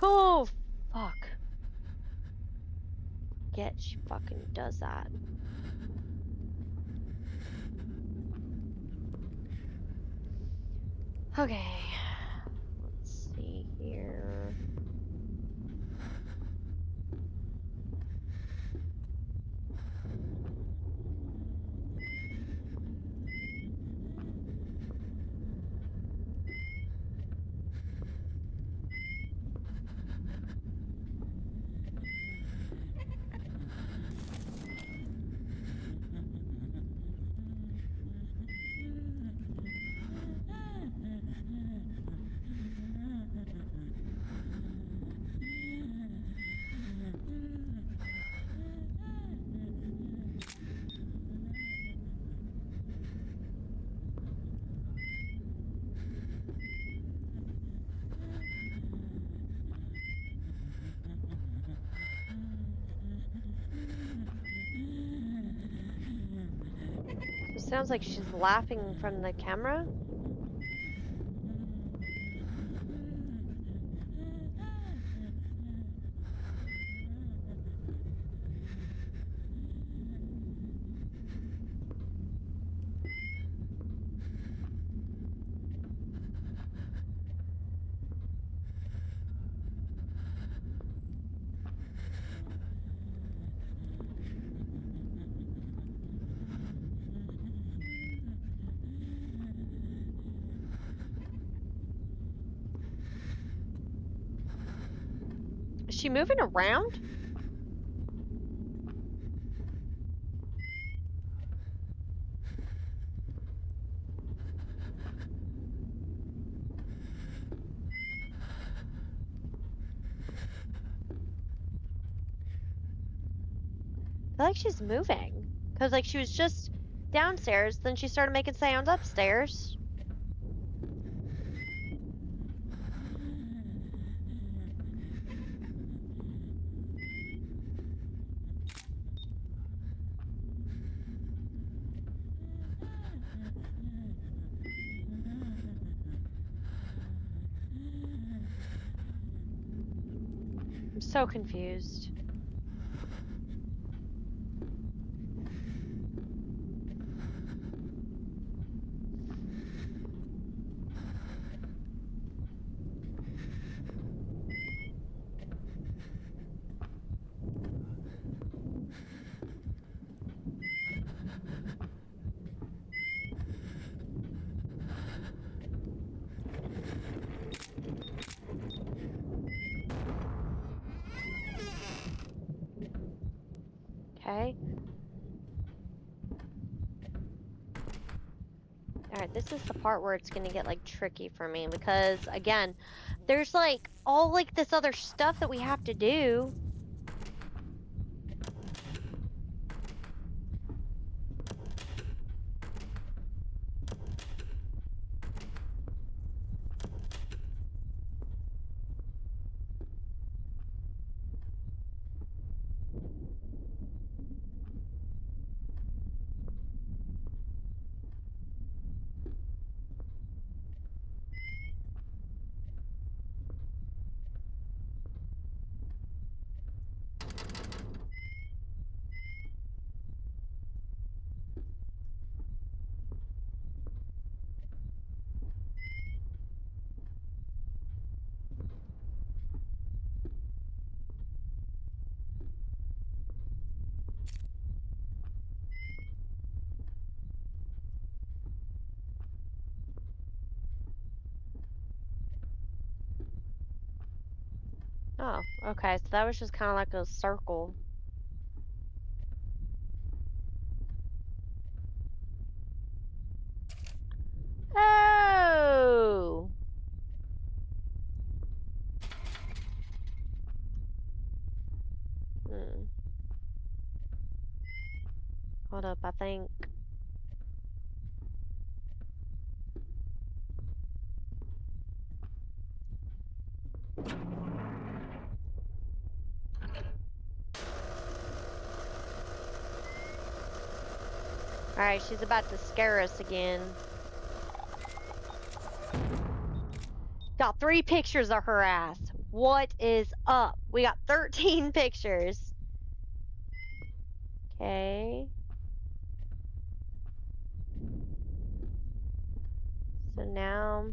Oh, fuck. Get she fucking does that. Okay. Let's see here. Sounds like she's laughing from the camera. Is she moving around? I feel like she's moving. Because, like, she was just downstairs, then she started making sounds upstairs. I'm so confused. Okay. Alright, this is the part where it's gonna get, like, tricky for me because, again, there's, like, all, like, this other stuff that we have to do. Oh, okay, so that was just kind of like a circle. Oh! Hmm. Hold up, I think. Alright, she's about to scare us again. Got 3 pictures of her ass. What is up? We got 13 pictures. Okay. So now,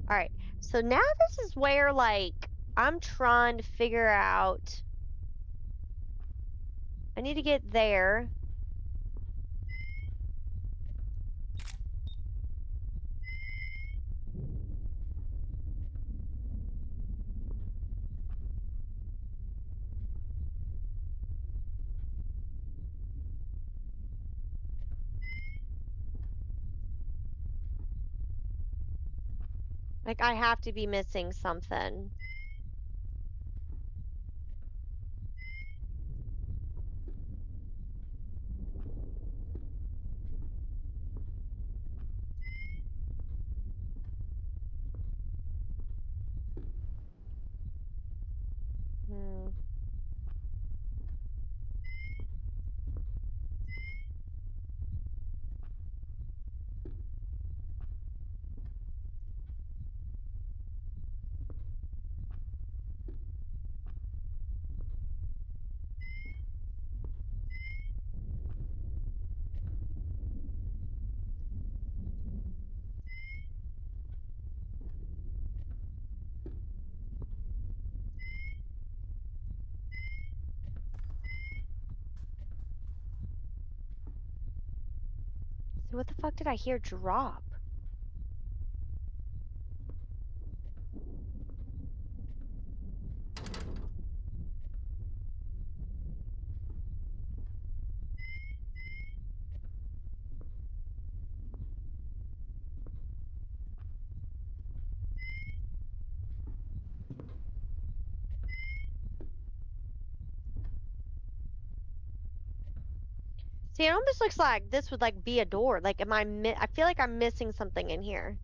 alright. So now this is where, like, I'm trying to figure out. I need to get there. Like, I have to be missing something. Hmm. What the fuck did I hear drop? See, it almost looks like this would like be a door. Like, I feel like I'm missing something in here.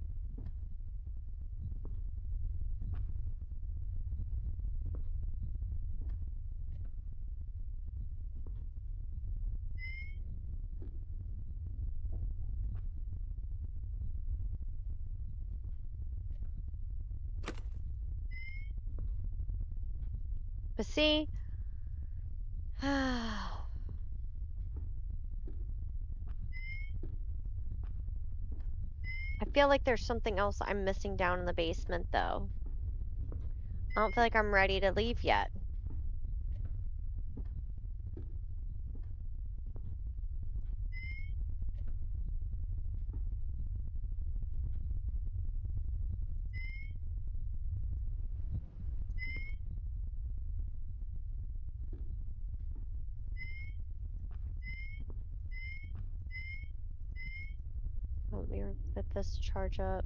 But see, I feel like there's something else I'm missing down in the basement, though. I don't feel like I'm ready to leave yet. Let me let this charge up.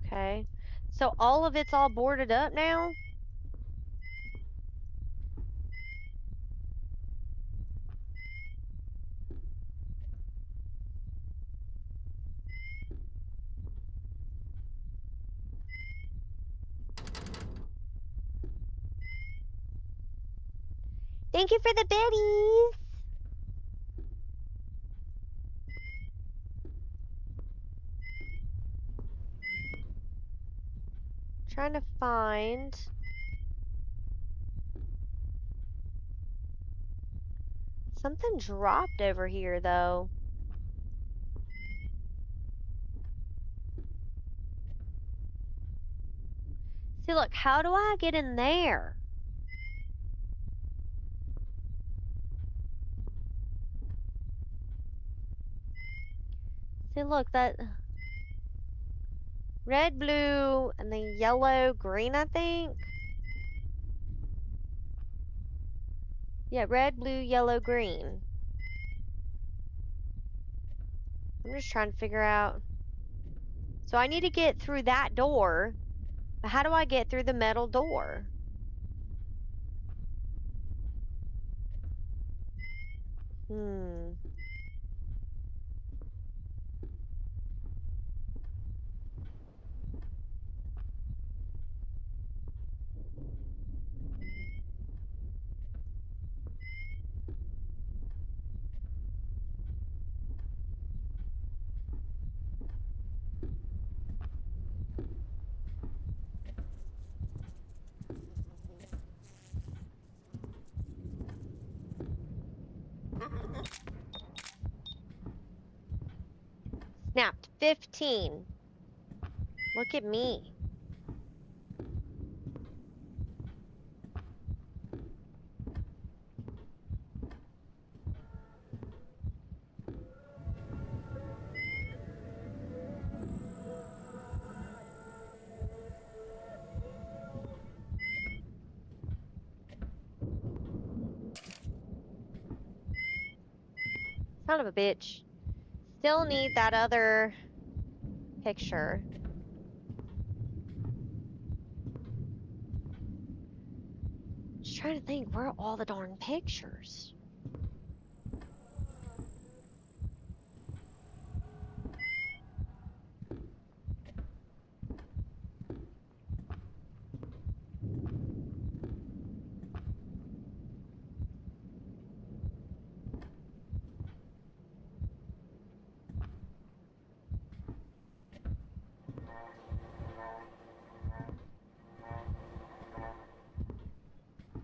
Okay. So all of it's all boarded up now? Thank you for the biddies! Trying to find... Something dropped over here, though. See, look, how do I get in there? See, look, that... Red, blue, and then yellow, green, I think? Yeah, red, blue, yellow, green. I'm just trying to figure out... So I need to get through that door. But how do I get through the metal door? Hmm. Snapped 15. Look at me. Son of a bitch. Still need that other picture. Just trying to think, where are all the darn pictures?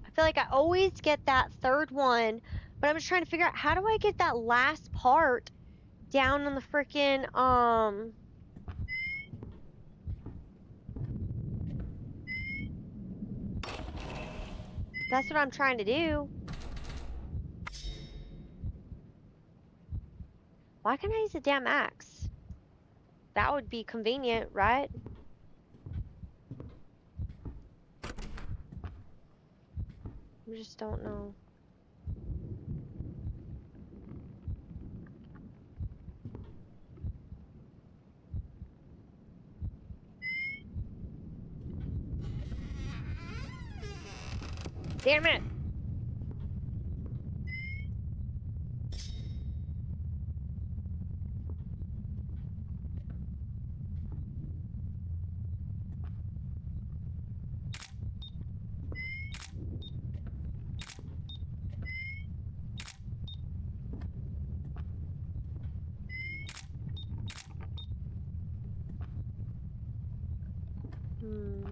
I feel like I always get that third one But I'm just trying to figure out how do I get that last part down on the freaking that's what I'm trying to do. Why can't I use a damn axe? That would be convenient, right? I just don't know. Damn it! Hmm.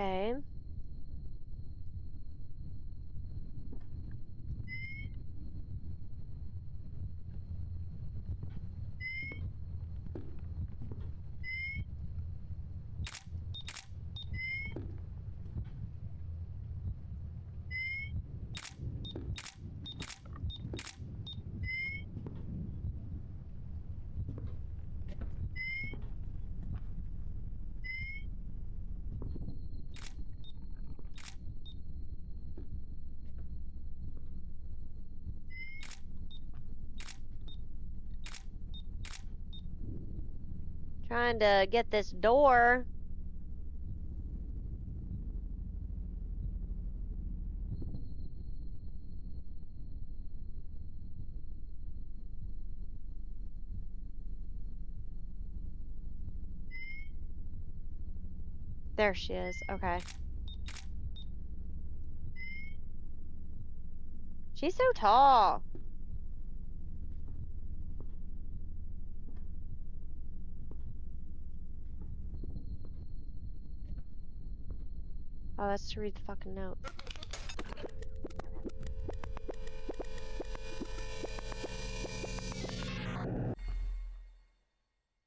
Okay. Trying to get this door. There she is. Okay. She's so tall. Oh, that's to read the fucking note.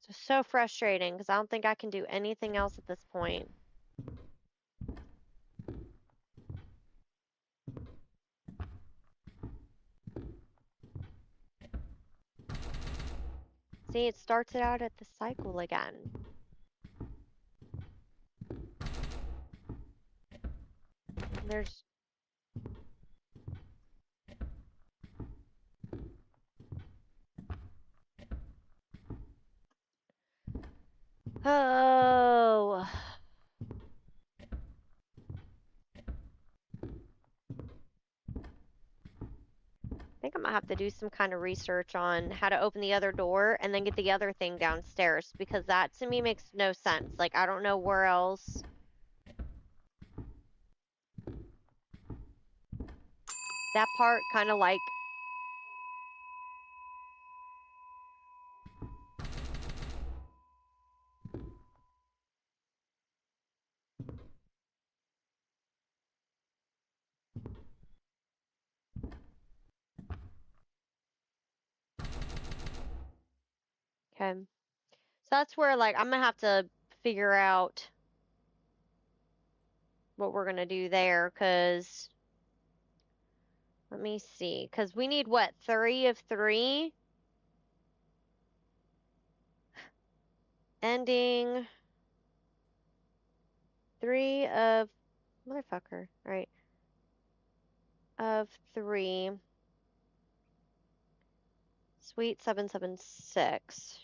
It's so frustrating because I don't think I can do anything else at this point. See, it starts it out at the cycle again. There's... Oh. I think I'm gonna have to do some kind of research on how to open the other door and then get the other thing downstairs because that to me makes no sense. Like, I don't know where else. That part kind of like... Okay. So that's where, like, I'm gonna have to figure out what we're gonna do there because... Let me see. Because we need, what, 3 of 3? Ending 3 of... Motherfucker. Right. Of 3. Sweet 776.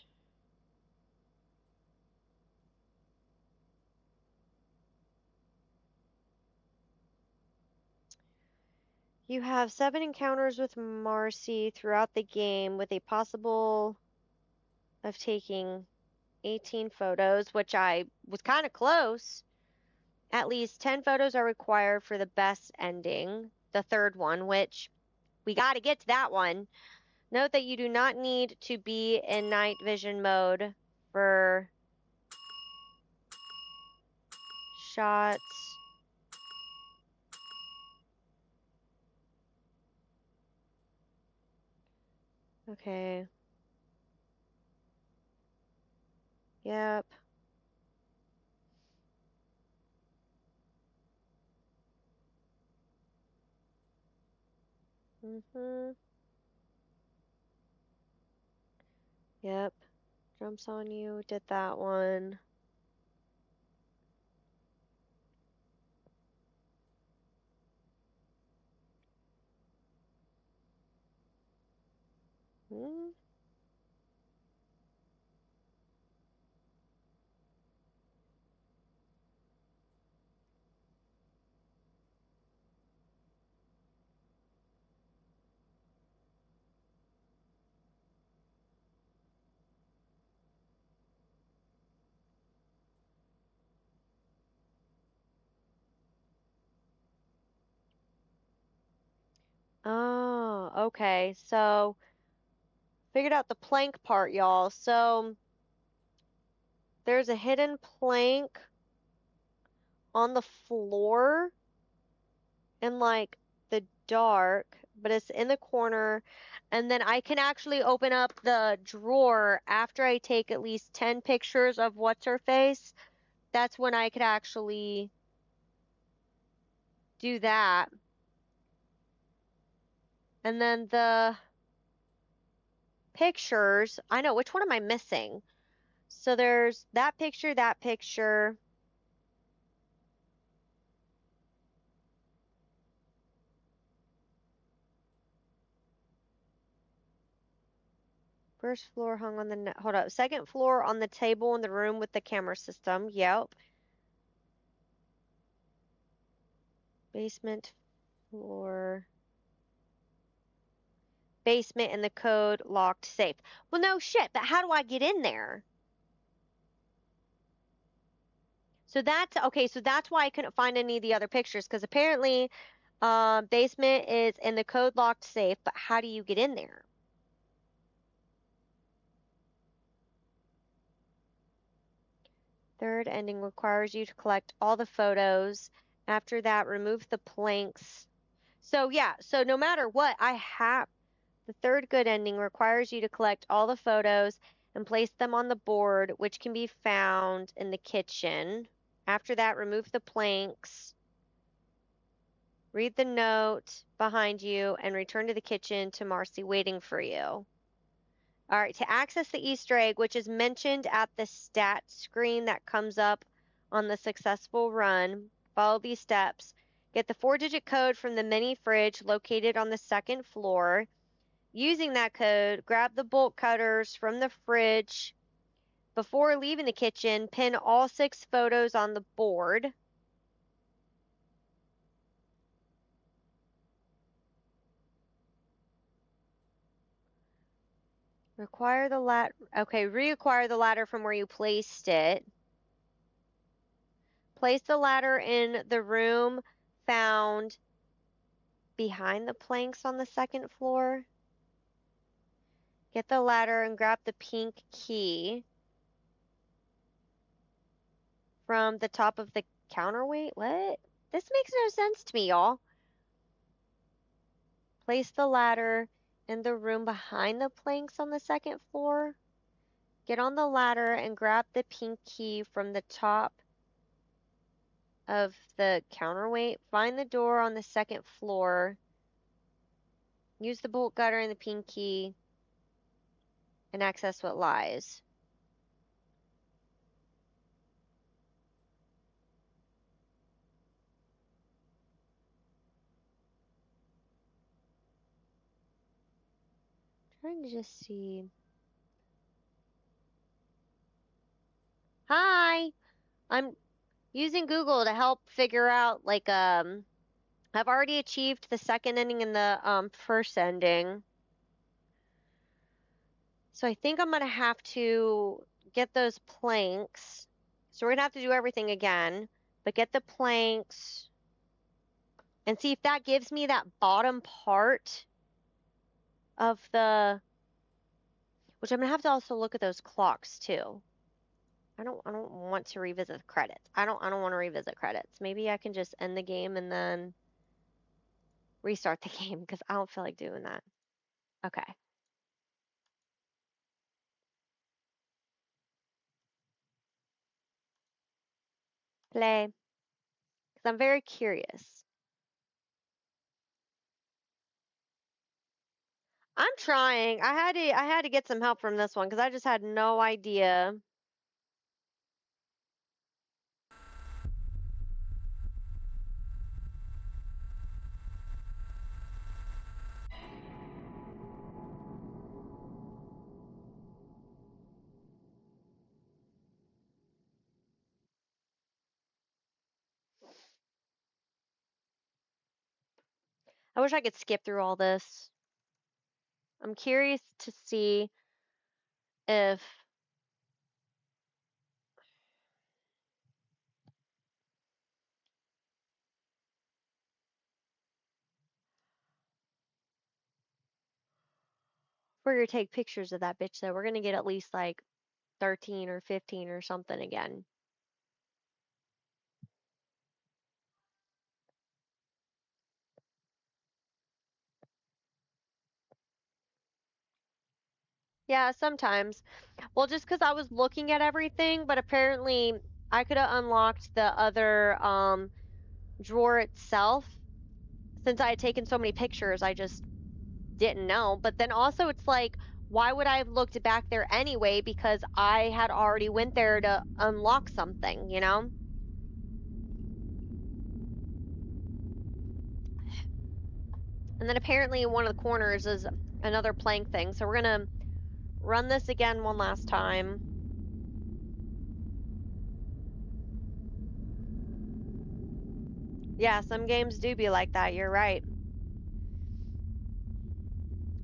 You have 7 encounters with Marcy throughout the game with a possible of taking 18 photos, which I was kind of close. At least 10 photos are required for the best ending, the third one, which we got to get to that one. Note that you do not need to be in night vision mode for shots. Okay. Yep. Mm-hmm. Yep. Jumps on you. Did that one. Hmm. Oh, okay. So figured out the plank part, y'all. So there's a hidden plank on the floor in like the dark, but it's in the corner. And then I can actually open up the drawer after I take at least 10 pictures of what's her face. That's when I could actually do that. And then the pictures, I know, which one am I missing? So there's that picture, that picture. First floor hung on the, hold up. Second floor on the table in the room with the camera system. Yep. Basement floor. Basement in the code locked safe. Well, no shit, but how do I get in there? So that's okay, so that's why I couldn't find any of the other pictures, because apparently basement is in the code locked safe, but how do you get in there? Third ending requires you to collect all the photos. After that, remove the planks. So yeah, so no matter what, I have the third good ending requires you to collect all the photos and place them on the board, which can be found in the kitchen. After that, remove the planks, read the note behind you, and return to the kitchen to Marcy waiting for you. All right, to access the Easter egg, which is mentioned at the stat screen that comes up on the successful run, follow these steps. Get the 4-digit code from the mini fridge located on the second floor. Using that code, grab the bolt cutters from the fridge. Before leaving the kitchen, pin all 6 photos on the board. Require the okay, reacquire the ladder from where you placed it. Place the ladder in the room found behind the planks on the second floor. Get the ladder and grab the pink key from the top of the counterweight. What? This makes no sense to me, y'all. Place the ladder in the room behind the planks on the second floor. Get on the ladder and grab the pink key from the top of the counterweight. Find the door on the second floor. Use the bolt cutter and the pink key and access what lies. Trying to just see. Hi! I'm using Google to help figure out like I've already achieved the second ending and the first ending. So I think I'm gonna have to get those planks. So we're gonna have to do everything again, but get the planks and see if that gives me that bottom part of the, which I'm gonna have to also look at those clocks too. I don't want to revisit the credits. I don't want to revisit credits. Maybe I can just end the game and then restart the game because I don't feel like doing that. Okay. Play. Because I'm very curious. I'm trying. I had to get some help from this one because I just had no idea. I wish I could skip through all this. I'm curious to see if we're gonna take pictures of that bitch though. We're gonna get at least like 13 or 15 or something again. Yeah, sometimes. Well, just because I was looking at everything, but apparently I could have unlocked the other drawer itself. Since I had taken so many pictures, I just didn't know. But then also it's like, why would I have looked back there anyway? Because I had already went there to unlock something, you know? And then apparently in one of the corners is another plank thing. So we're gonna run this again one last time. Yeah, some games do be like that. You're right.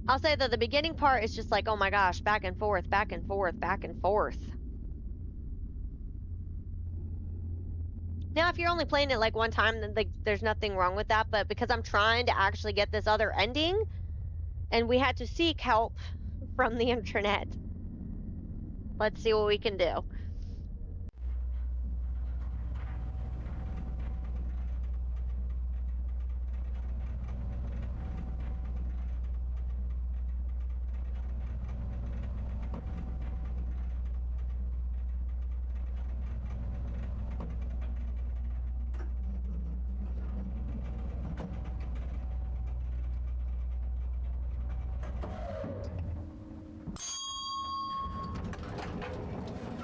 I'll say that the beginning part is just like, oh my gosh, back and forth, back and forth, back and forth. Now, if you're only playing it like one time, then like there's nothing wrong with that. But because I'm trying to actually get this other ending, and we had to seek help from the internet, let's see what we can do.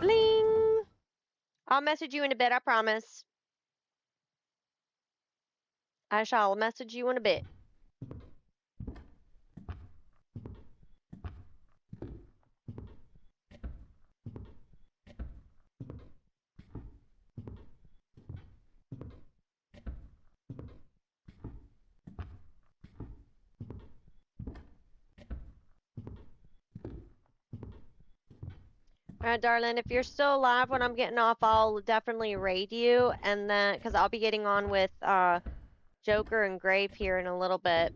Bling! I'll message you in a bit, I promise. I shall message you in a bit. All right, darling, if you're still alive when I'm getting off, I'll definitely raid you, and then, because I'll be getting on with Joker and Grape here in a little bit.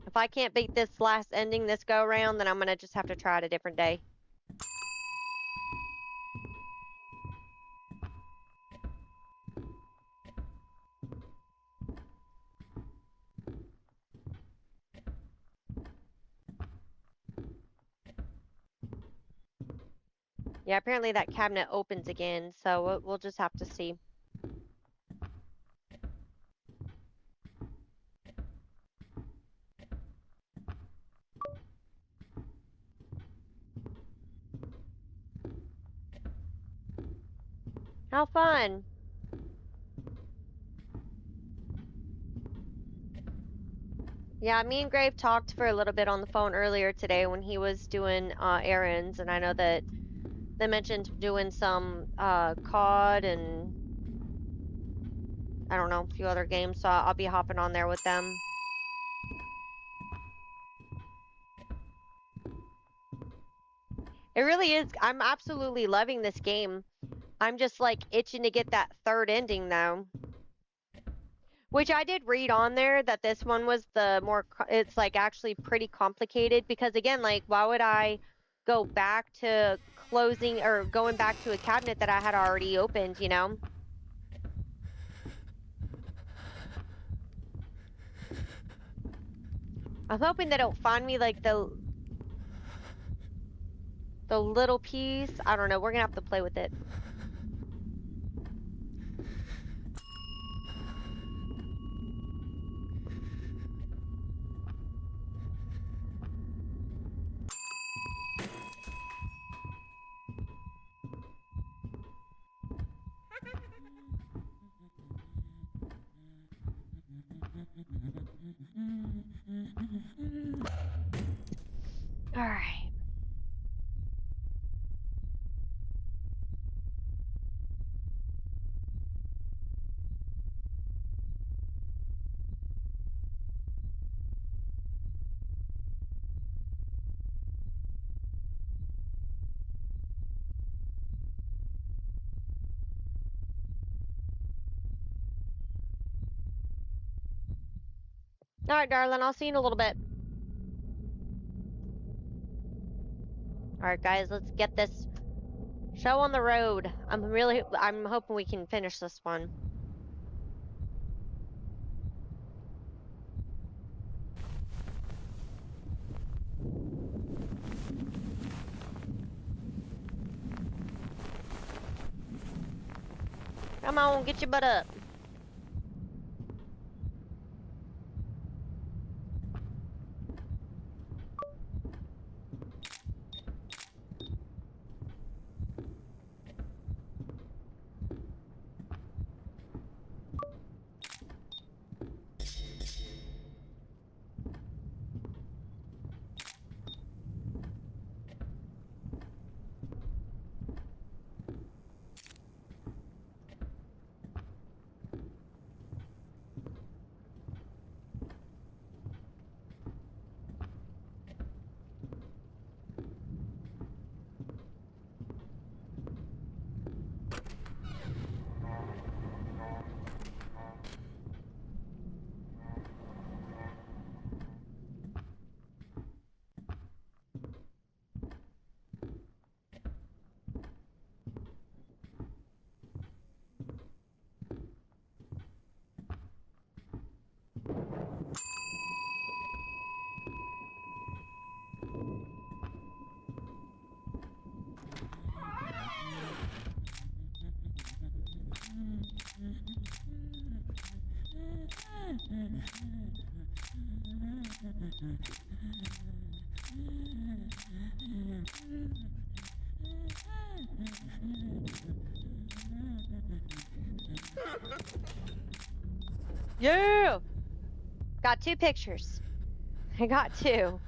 If I can't beat this last ending this go round, then I'm gonna just have to try it a different day. Yeah, apparently that cabinet opens again, so we'll just have to see. How fun! Yeah, me and Grave talked for a little bit on the phone earlier today when he was doing errands, and I know that they mentioned doing some COD and I don't know, a few other games, so I'll be hopping on there with them. It really is. I'm absolutely loving this game. I'm just like itching to get that third ending though. Which I did read on there that this one was the more, it's like actually pretty complicated because again, like why would I go back to closing or going back to a cabinet that I had already opened, you know? I'm hoping they don't find me like the little piece. I don't know. We're gonna have to play with it. All right. All right, darling. I'll see you in a little bit. All right, guys. Let's get this show on the road. I'm hoping we can finish this one. Come on, get your butt up. Yeah. Got 2 pictures. I got 2.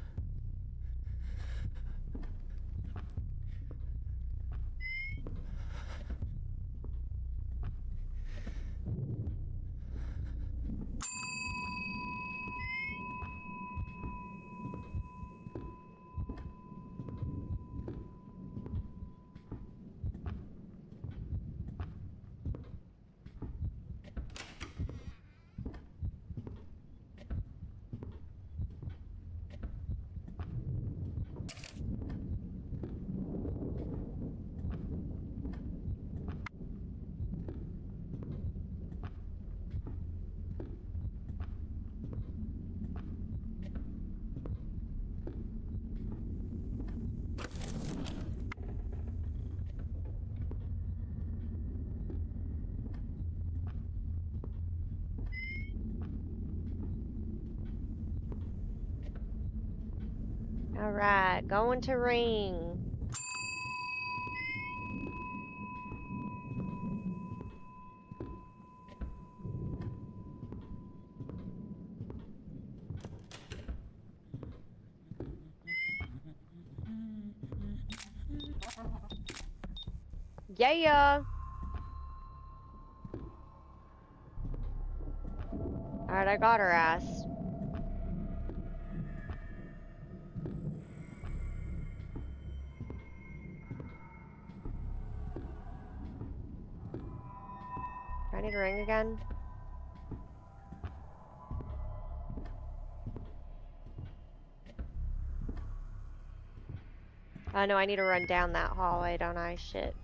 All right, going to ring. Yeah. All right, I got her ass. Do I need to ring again? I know I need to run down that hallway, don't I? Shit.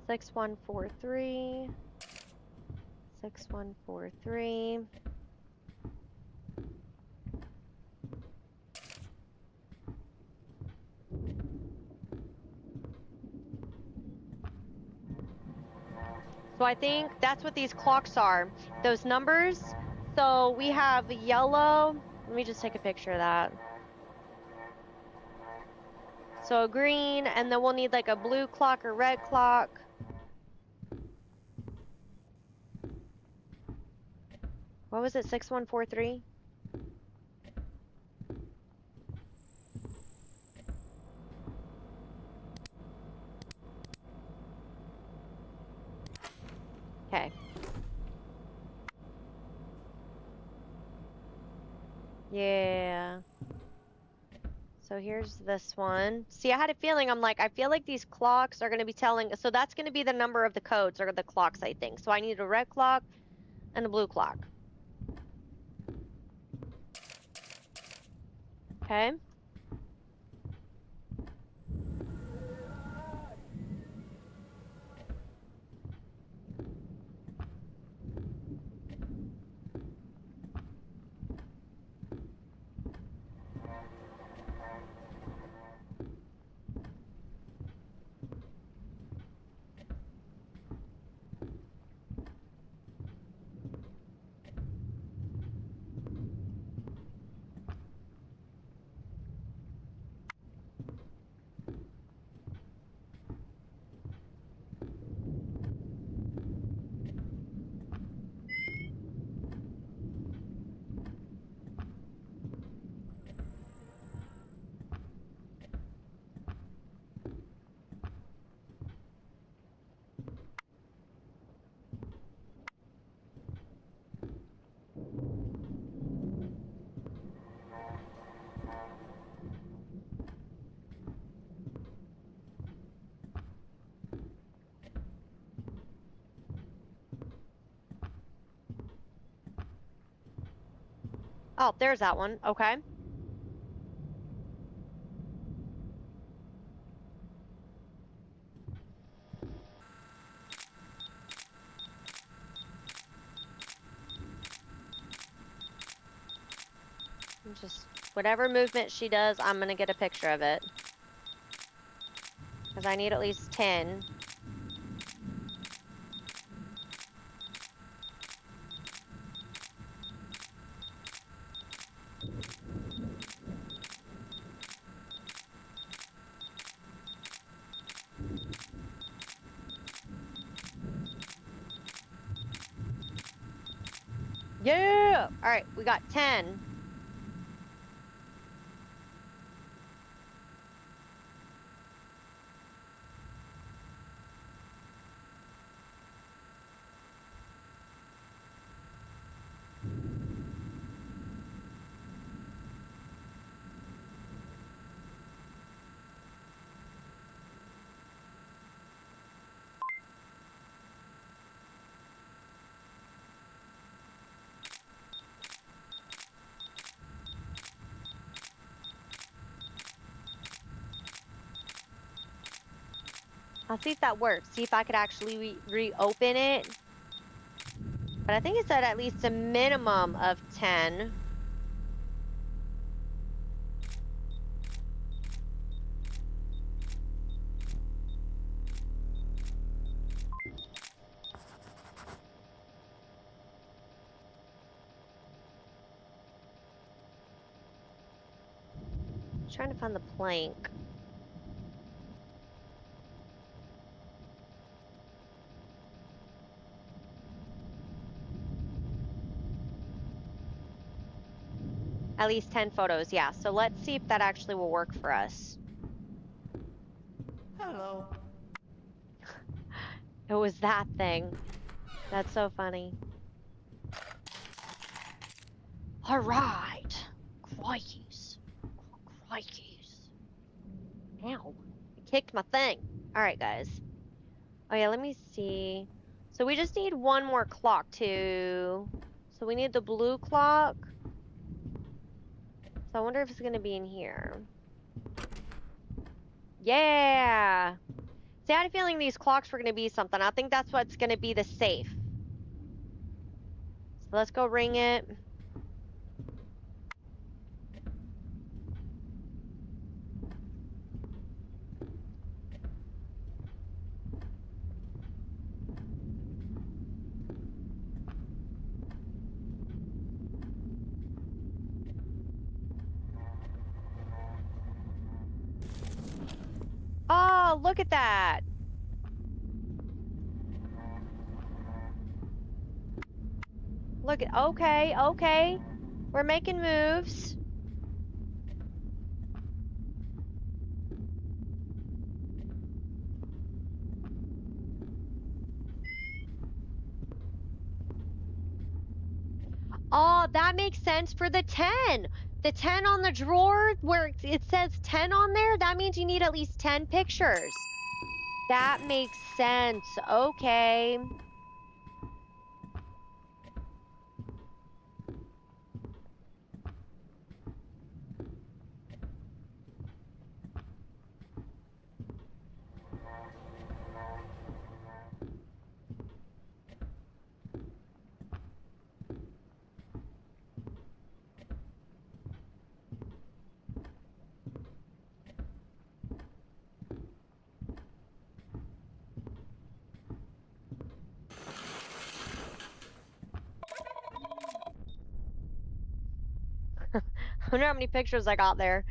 Six, 1, 4, 3. 6, 1, 4, 3. So I think that's what these clocks are. Those numbers. So we have yellow. Let me just take a picture of that. So green, and then we'll need like a blue clock or red clock. What was it? 6, 1, 4, 3? Okay. Yeah. So here's this one. See, I had a feeling, I'm like, I feel like these clocks are going to be telling, so that's going to be the number of the codes or the clocks, I think. So I need a red clock and a blue clock. Okay. Oh, there's that one. Okay. Just whatever movement she does, I'm going to get a picture of it. Because I need at least 10. Yeah! All right, we got 10. I'll see if that works. See if I could actually reopen it. But I think it said at least a minimum of 10. was trying to find the plank. At least 10 photos, yeah. So let's see if that actually will work for us. Hello. It was that thing. That's so funny. All right. Crikeys. Crikeys. Ow. I kicked my thing. All right, guys. Oh, yeah, let me see. So we just need one more clock too. So we need the blue clock. So I wonder if it's going to be in here. Yeah. See, I had a feeling these clocks were going to be something. I think that's what's going to be the safe. So let's go ring it. Oh, look at that. Look at, okay, okay. We're making moves. Oh, that makes sense for the 10. The 10 on the drawer where it says 10 on there, that means you need at least 10 pictures. That makes sense. Okay. I wonder how many pictures I got there.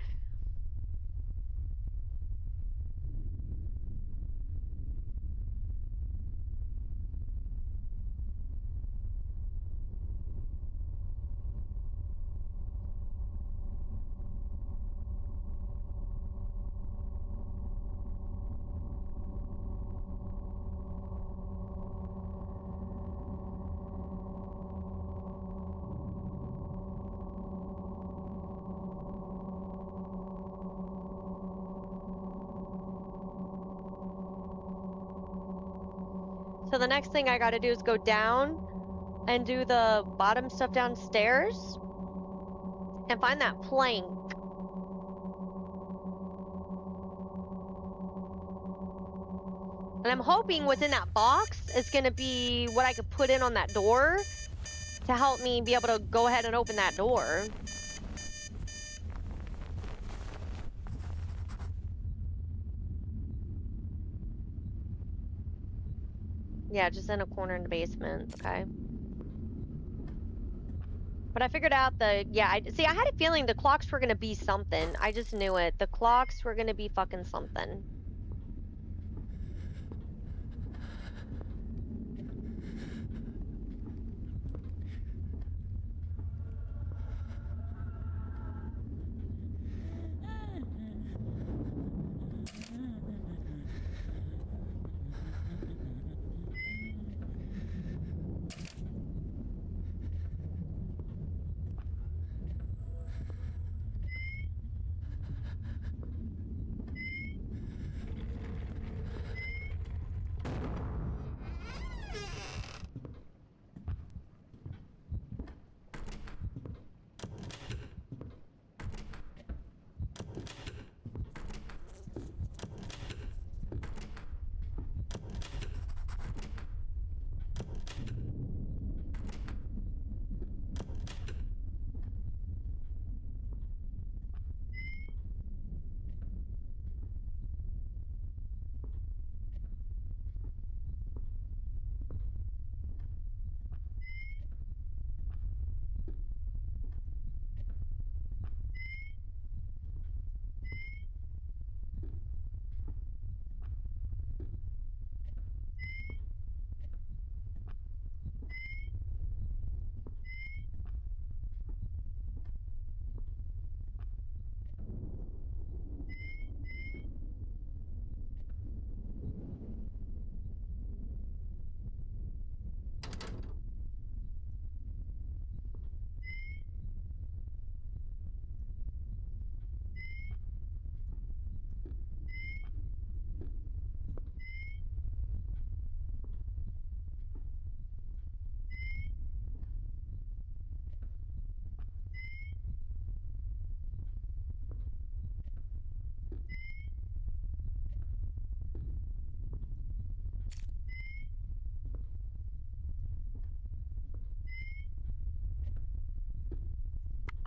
So the next thing I got to do is go down and do the bottom stuff downstairs and find that plank. And I'm hoping what's in that box is going to be what I could put in on that door to help me be able to go ahead and open that door. Yeah, just in a corner in the basement. Okay. But I figured out yeah, see, I had a feeling the clocks were going to be something. I just knew it. The clocks were going to be fucking something.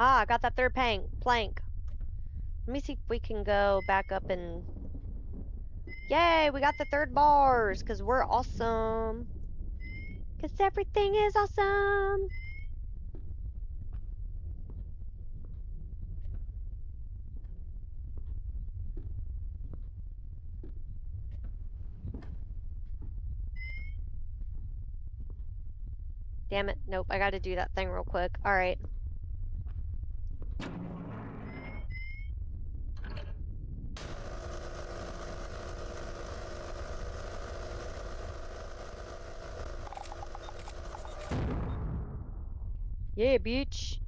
Ah, I got that third plank. Let me see if we can go back up and... Yay, we got the third bars, because we're awesome. Because everything is awesome. Damn it. Nope, I gotta do that thing real quick. Alright. Yeah, bitch.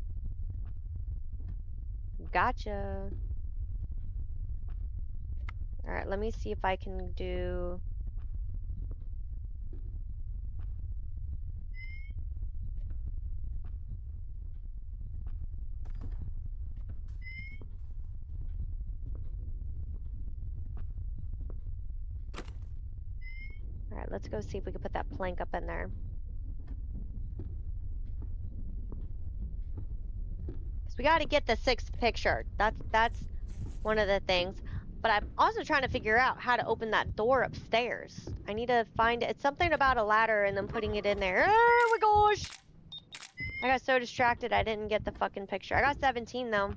Gotcha. Alright, let me see if I can do... Alright, let's go see if we can put that plank up in there. Because we gotta get the sixth picture. That's one of the things. But I'm also trying to figure out how to open that door upstairs. I need to find it. It's something about a ladder and then putting it in there. Oh my gosh! I got so distracted I didn't get the fucking picture. I got 17 though.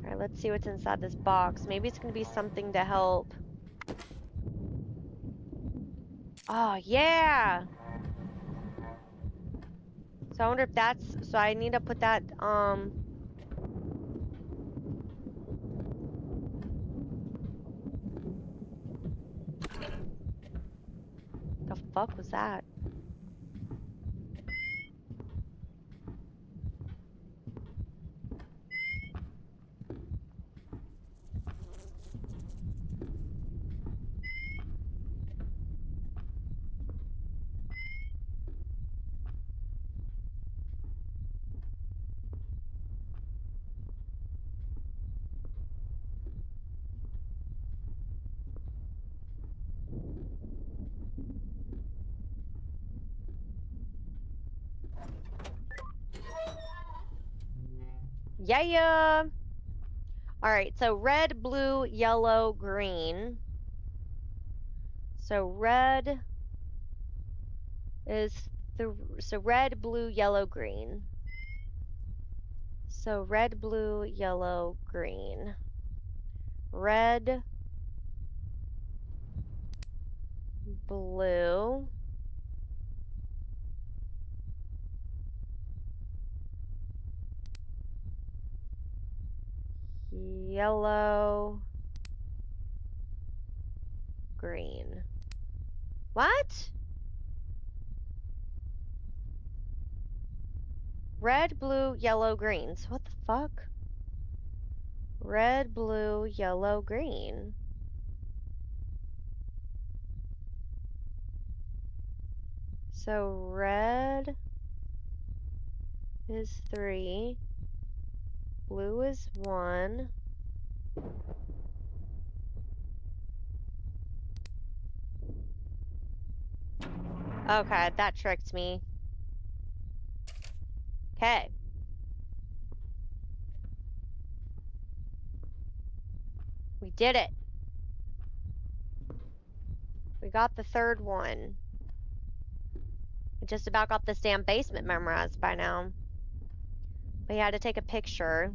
Alright, let's see what's inside this box. Maybe it's gonna be something to help. Oh, yeah! So I wonder if that's... So I need to put that, the fuck was that? Yeah! Alright, so red, blue, yellow, green. So red is so red, blue, yellow, green. So red, blue, yellow, green. Red, blue. Yellow, green. What? Red, blue, yellow, greens. What the fuck? Red, blue, yellow, green. So red is 3. Blue is 1. Okay, that tricked me. Okay. We did it. We got the third one. We just about got this damn basement memorized by now. We had to take a picture.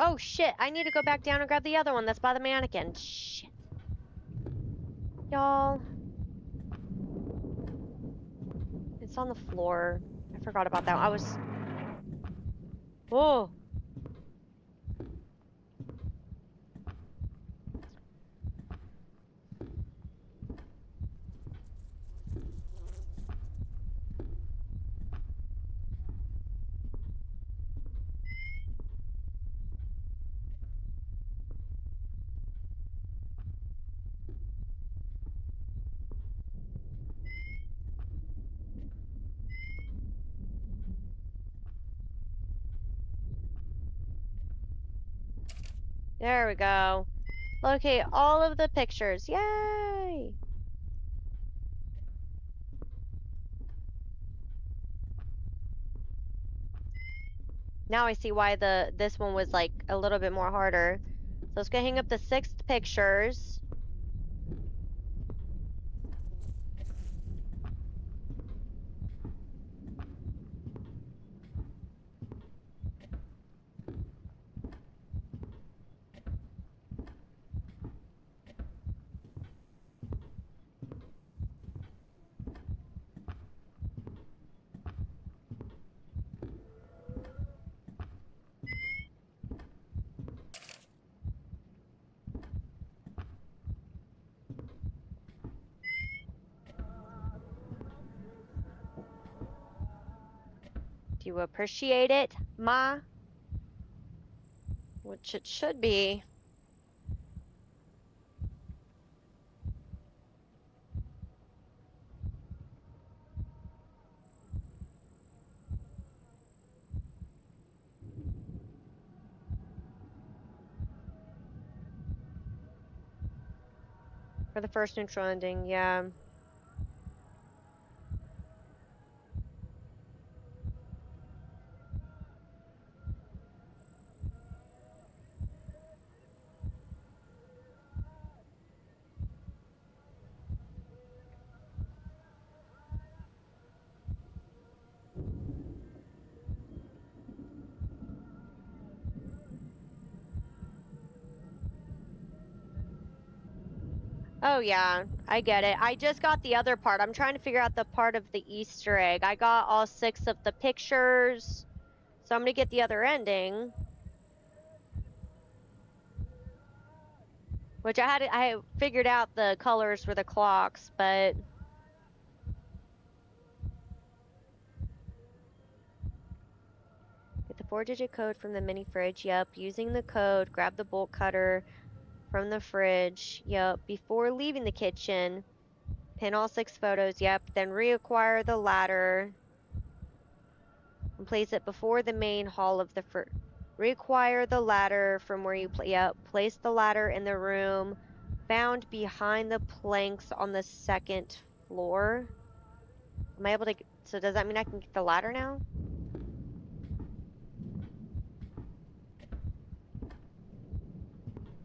Oh shit, I need to go back down and grab the other one that's by the mannequin. Shit. Y'all. It's on the floor. I forgot about that. I was... Whoa. There we go. Locate all of the pictures. Yay! Now I see why this one was like a little bit more harder. So let's go hang up the 6th pictures. Do you appreciate it, Ma? Which it should be. For the first neutral ending, yeah. Oh yeah, I get it. I just got the other part. I'm trying to figure out the part of the Easter egg. I got all 6 of the pictures. So I'm gonna get the other ending. Which I figured out the colors for the clocks, but get the 4-digit code from the mini fridge. Yep, using the code, grab the bolt cutter from the fridge. Yep, before leaving the kitchen, pin all 6 photos. Yep, then reacquire the ladder and place it before the main hall of the fridge. Reacquire the ladder from where you yep, place the ladder in the room found behind the planks on the 2nd floor. Am I able to, so does that mean I can get the ladder now?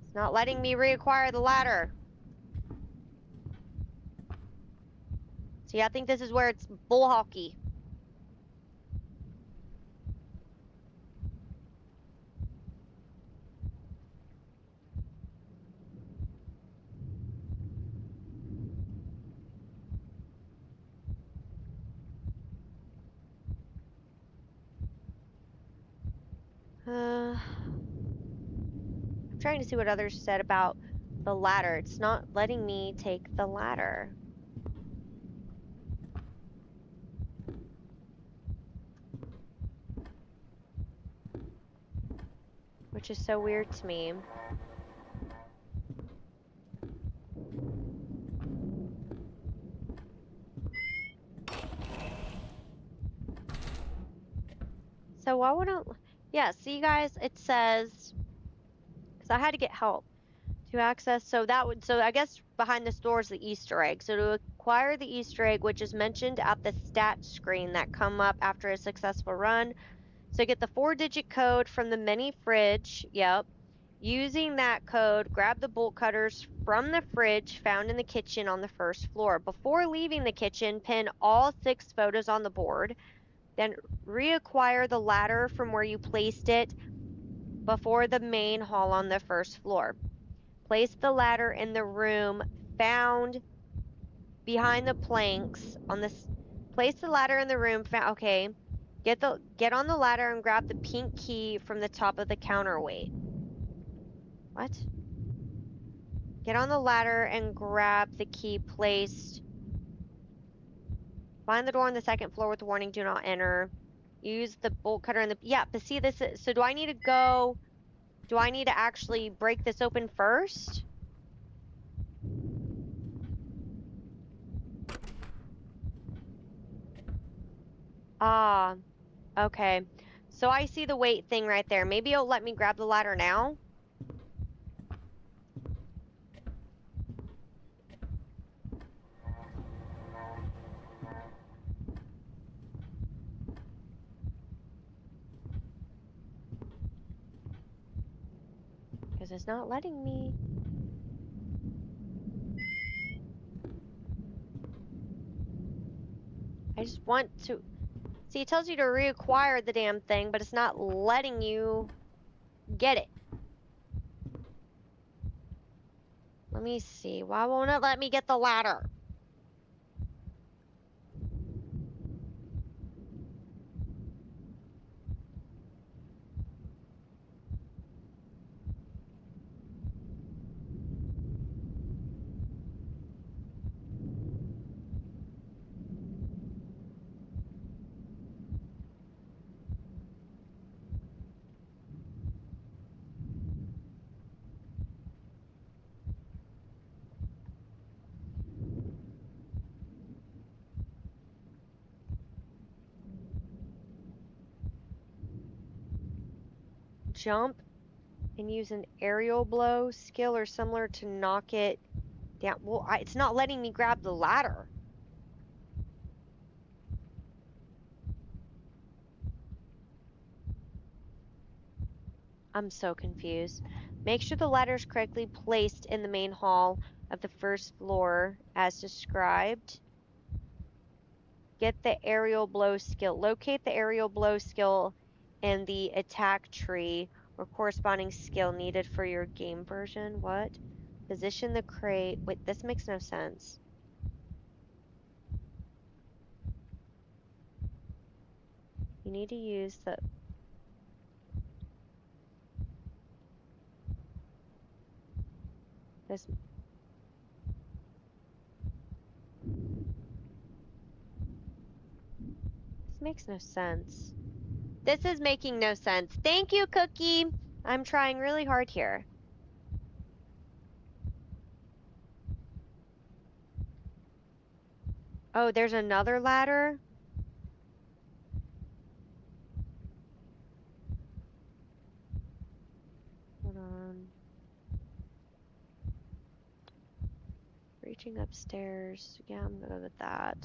It's not letting me reacquire the ladder. See, I think this is where it's bull hockey. I'm trying to see what others said about the ladder. It's not letting me take the ladder. Which is so weird to me. So why wouldn't, yeah, see guys, it says, because I had to get help to access, so I guess behind this door is the Easter egg. So to acquire the Easter egg, which is mentioned at the stat screen that come up after a successful run, so get the 4-digit code from the mini fridge, yep. Using that code, grab the bolt cutters from the fridge found in the kitchen on the 1st floor. Before leaving the kitchen, pin all 6 photos on the board. Then reacquire the ladder from where you placed it before the main hall on the 1st floor. Place the ladder in the room found behind the planks on this. Place the ladder in the room found. Okay. Get on the ladder and grab the pink key from the top of the counterweight. What? Get on the ladder and grab the key placed. Find the door on the 2nd floor with the warning, do not enter. Use the bolt cutter in the, yeah, but see this, so do I need to actually break this open first? Ah, okay. So I see the wait thing right there. Maybe it'll let me grab the ladder now. Because it's not letting me. I just want to... See, it tells you to reacquire the damn thing, but it's not letting you get it. Let me see. Why won't it let me get the ladder? Jump and use an aerial blow skill or similar to knock it down. Well, it's not letting me grab the ladder. I'm so confused. Make sure the ladder is correctly placed in the main hall of the first floor as described. Get the aerial blow skill. Locate the aerial blow skill in the attack tree or corresponding skill needed for your game version. What? Position the crate. Wait, this makes no sense. You need to use the... This makes no sense. This is making no sense. Thank you, Cookie. I'm trying really hard here. Oh, there's another ladder? Hold on. Reaching upstairs. Yeah, I'm good with that.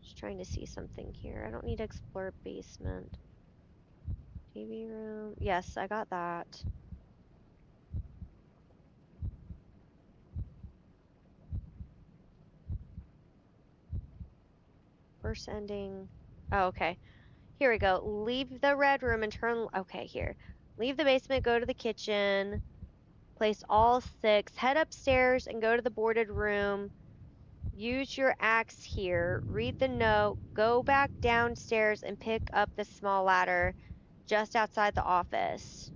Just trying to see something here. I don't need to explore basement. TV room. Yes, I got that. First ending. Oh, okay. Here we go. Leave the red room and turn... Okay, here. Leave the basement, go to the kitchen. Place all 6. Head upstairs and go to the boarded room. Use your axe here. Read the note. Go back downstairs and pick up the small ladder just outside the office.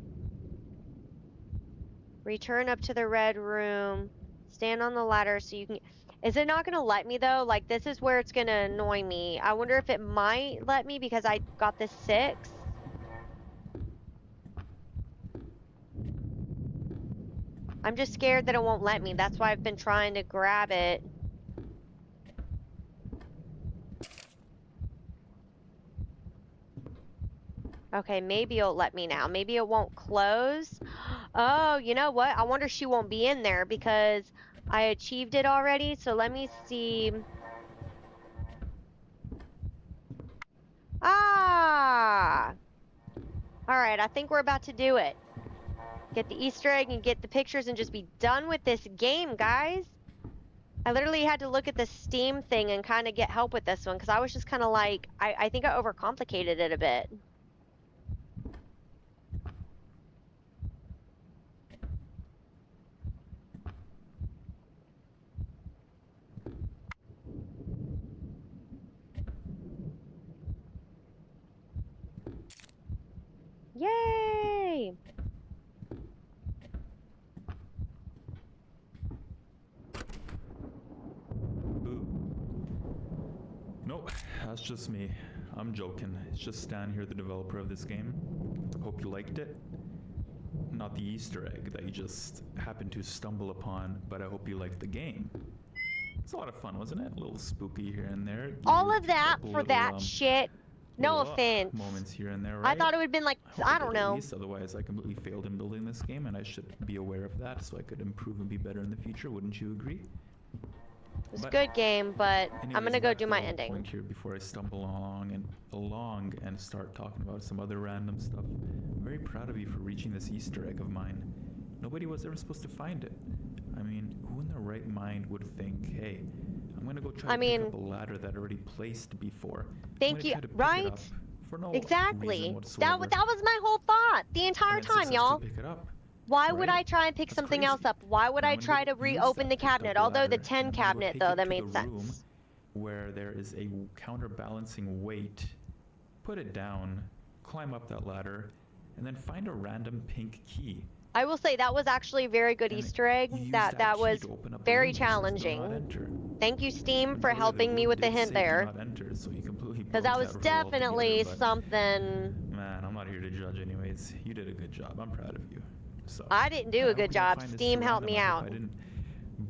Return up to the red room. Stand on the ladder so you can... Is it not going to let me, though? Like, this is where it's going to annoy me. I wonder if it might let me because I got this 6. I'm just scared that it won't let me. That's why I've been trying to grab it. Okay, maybe it'll let me now. Maybe it won't close. Oh, you know what? I wonder she won't be in there because I achieved it already. So let me see. Ah! Alright, I think we're about to do it. Get the Easter egg and get the pictures and just be done with this game, guys. I literally had to look at the Steam thing and kind of get help with this one because I was just kind of like, I think I overcomplicated it a bit. Yay! Nope, that's just me. I'm joking. It's just Stan here, the developer of this game. Hope you liked it. Not the Easter egg that you just happened to stumble upon, but I hope you liked the game. It's a lot of fun, wasn't it? A little spooky here and there. All of that for that shit. No offense. Moments here and there, right? I thought it would have been like, I don't know. At least, otherwise I completely failed in building this game, and I should be aware of that so I could improve and be better in the future. Wouldn't you agree? was a But good game, but I'm anyways, gonna go back do to the my whole point ending. here before I stumble along and start talking about some other random stuff. I'm very proud of you for reaching this Easter egg of mine. Nobody was ever supposed to find it. I mean, who in their right mind would think, hey, I'm gonna go try I to pick up mean, a ladder that I already placed before. I'm thank gonna you. try to pick it Right? up for no reason Exactly. whatsoever, That was my whole thought the and entire then time, successfully y'all. pick it up, Why would right? I try and pick That's something else crazy. up? Why would Then I'm I gonna go try to use reopen the that picked cabinet? up Although the ladder, and 10 I'm gonna go cabinet, take though, it that to the made room sense. where there is a counterbalancing weight, put it down, climb up that ladder, and then find a random pink key. I will say that was actually a very good And Easter egg. you use that That key was to open up a very room that says do not challenging. enter. Thank you, Steam, And for by the way, the helping me room with the did hint say do there. not enter, so you completely Because broke that was that rule altogether, definitely but something. man, I'm not here to judge anyways. You did a good job. I'm proud of you. So, I didn't do yeah, a I hope good you don't job. find this too Steam helped random. me I hope out. I didn't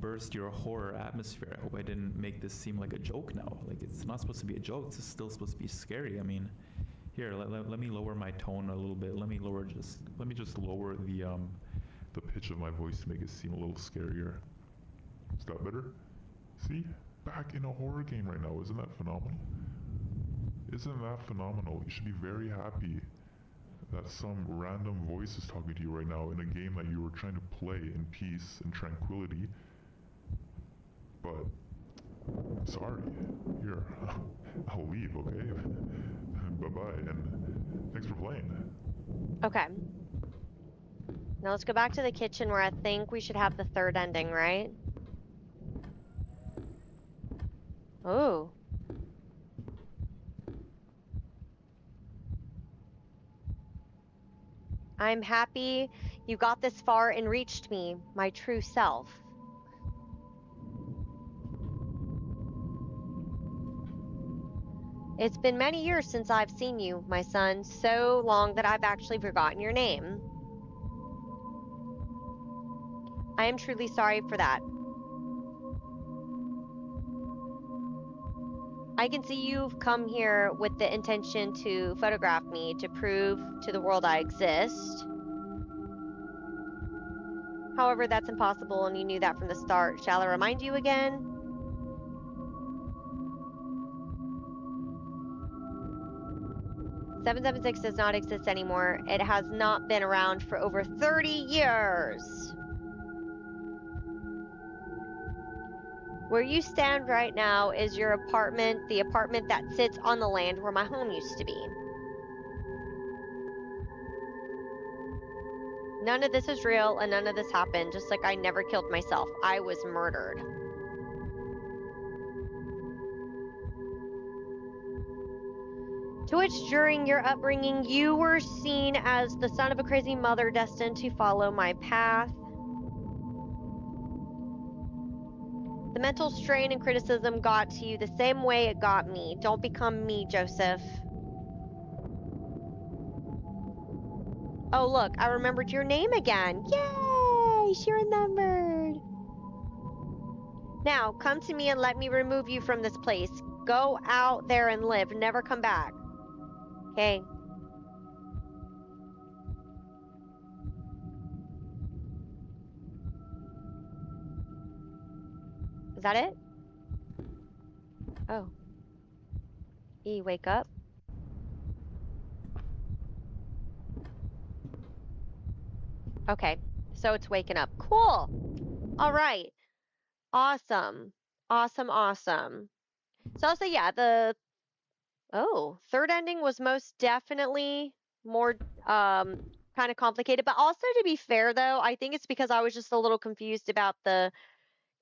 burst your horror atmosphere. I hope I didn't make this seem like a joke now. Like, it's not supposed to be a joke. It's still supposed to be scary. I mean, here, let me lower my tone a little bit. Let me just lower the pitch of my voice to make it seem a little scarier. Is that better? See? Back in a horror game right now. Isn't that phenomenal? Isn't that phenomenal? You should be very happy that some random voice is talking to you right now in a game that you were trying to play in peace and tranquility. But, sorry. Here, I'll leave, okay? Bye-bye, and thanks for playing. Okay. Now let's go back to the kitchen where I think we should have the third ending, right? Oh. I'm happy you got this far and reached me, my true self. It's been many years since I've seen you, my son, so long that I've actually forgotten your name. I am truly sorry for that. I can see you've come here with the intention to photograph me to prove to the world I exist. However, that's impossible, and you knew that from the start. Shall I remind you again? 776 does not exist anymore. It has not been around for over 30 years. Where you stand right now is your apartment, the apartment that sits on the land where my home used to be. None of this is real and none of this happened, just like I never killed myself. I was murdered. To which, during your upbringing, you were seen as the son of a crazy mother destined to follow my path. The mental strain and criticism got to you the same way it got me. Don't become me, Joseph. Oh, look, I remembered your name again. Yay! She remembered. Now, come to me and let me remove you from this place. Go out there and live. Never come back. Okay. Is that it? Oh. E, wake up. Okay. So it's waking up. Cool. All right. Awesome. Awesome, awesome. So I'll say, yeah, third ending was most definitely more kind of complicated. But also, to be fair, though, I think it's because I was just a little confused about the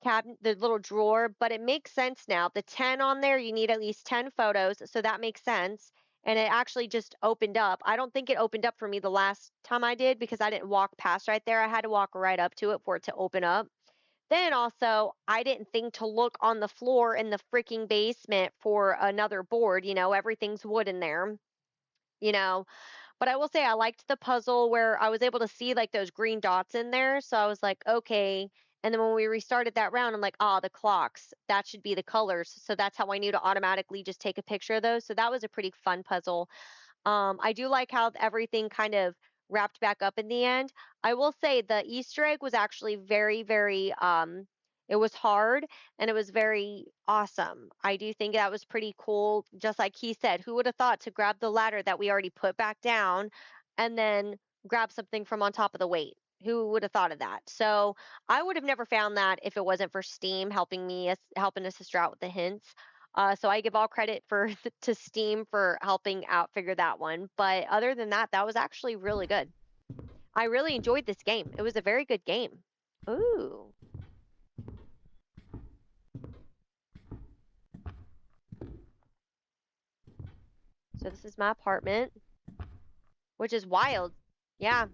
cabinet, the little drawer, but it makes sense now. The 10 on there, you need at least 10 photos, so that makes sense. And it actually just opened up. I don't think it opened up for me the last time I did because I didn't walk past right there. I had to walk right up to it for it to open up. Then also, I didn't think to look on the floor in the freaking basement for another board. Everything's wood in there, you know. But I will say I liked the puzzle where I was able to see like those green dots in there. So I was like, okay. And then when we restarted that round, I'm like, the clocks, that should be the colors. So that's how I knew to automatically just take a picture of those. So that was a pretty fun puzzle. I do like how everything kind of wrapped back up in the end. I will say the Easter egg was actually very, very, It was hard and it was very awesome. I do think that was pretty cool. Just like he said, who would have thought to grab the ladder that we already put back down and then grab something from on top of the weight? Who would have thought of that? So I would have never found that if it wasn't for Steam helping me, helping a sister out with the hints. So I give all credit for to Steam for helping out figure that one. But other than that, that was actually really good. I really enjoyed this game. It was a very good game. Ooh. So this is my apartment, which is wild. Yeah.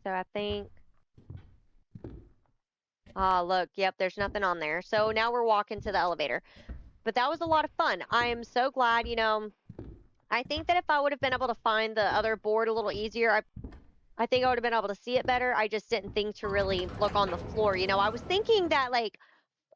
So I think, look, yep, there's nothing on there. So now we're walking to the elevator. But that was a lot of fun. I am so glad, I think that if I would have been able to find the other board a little easier, I think I would have been able to see it better. I just didn't think to really look on the floor. I was thinking that like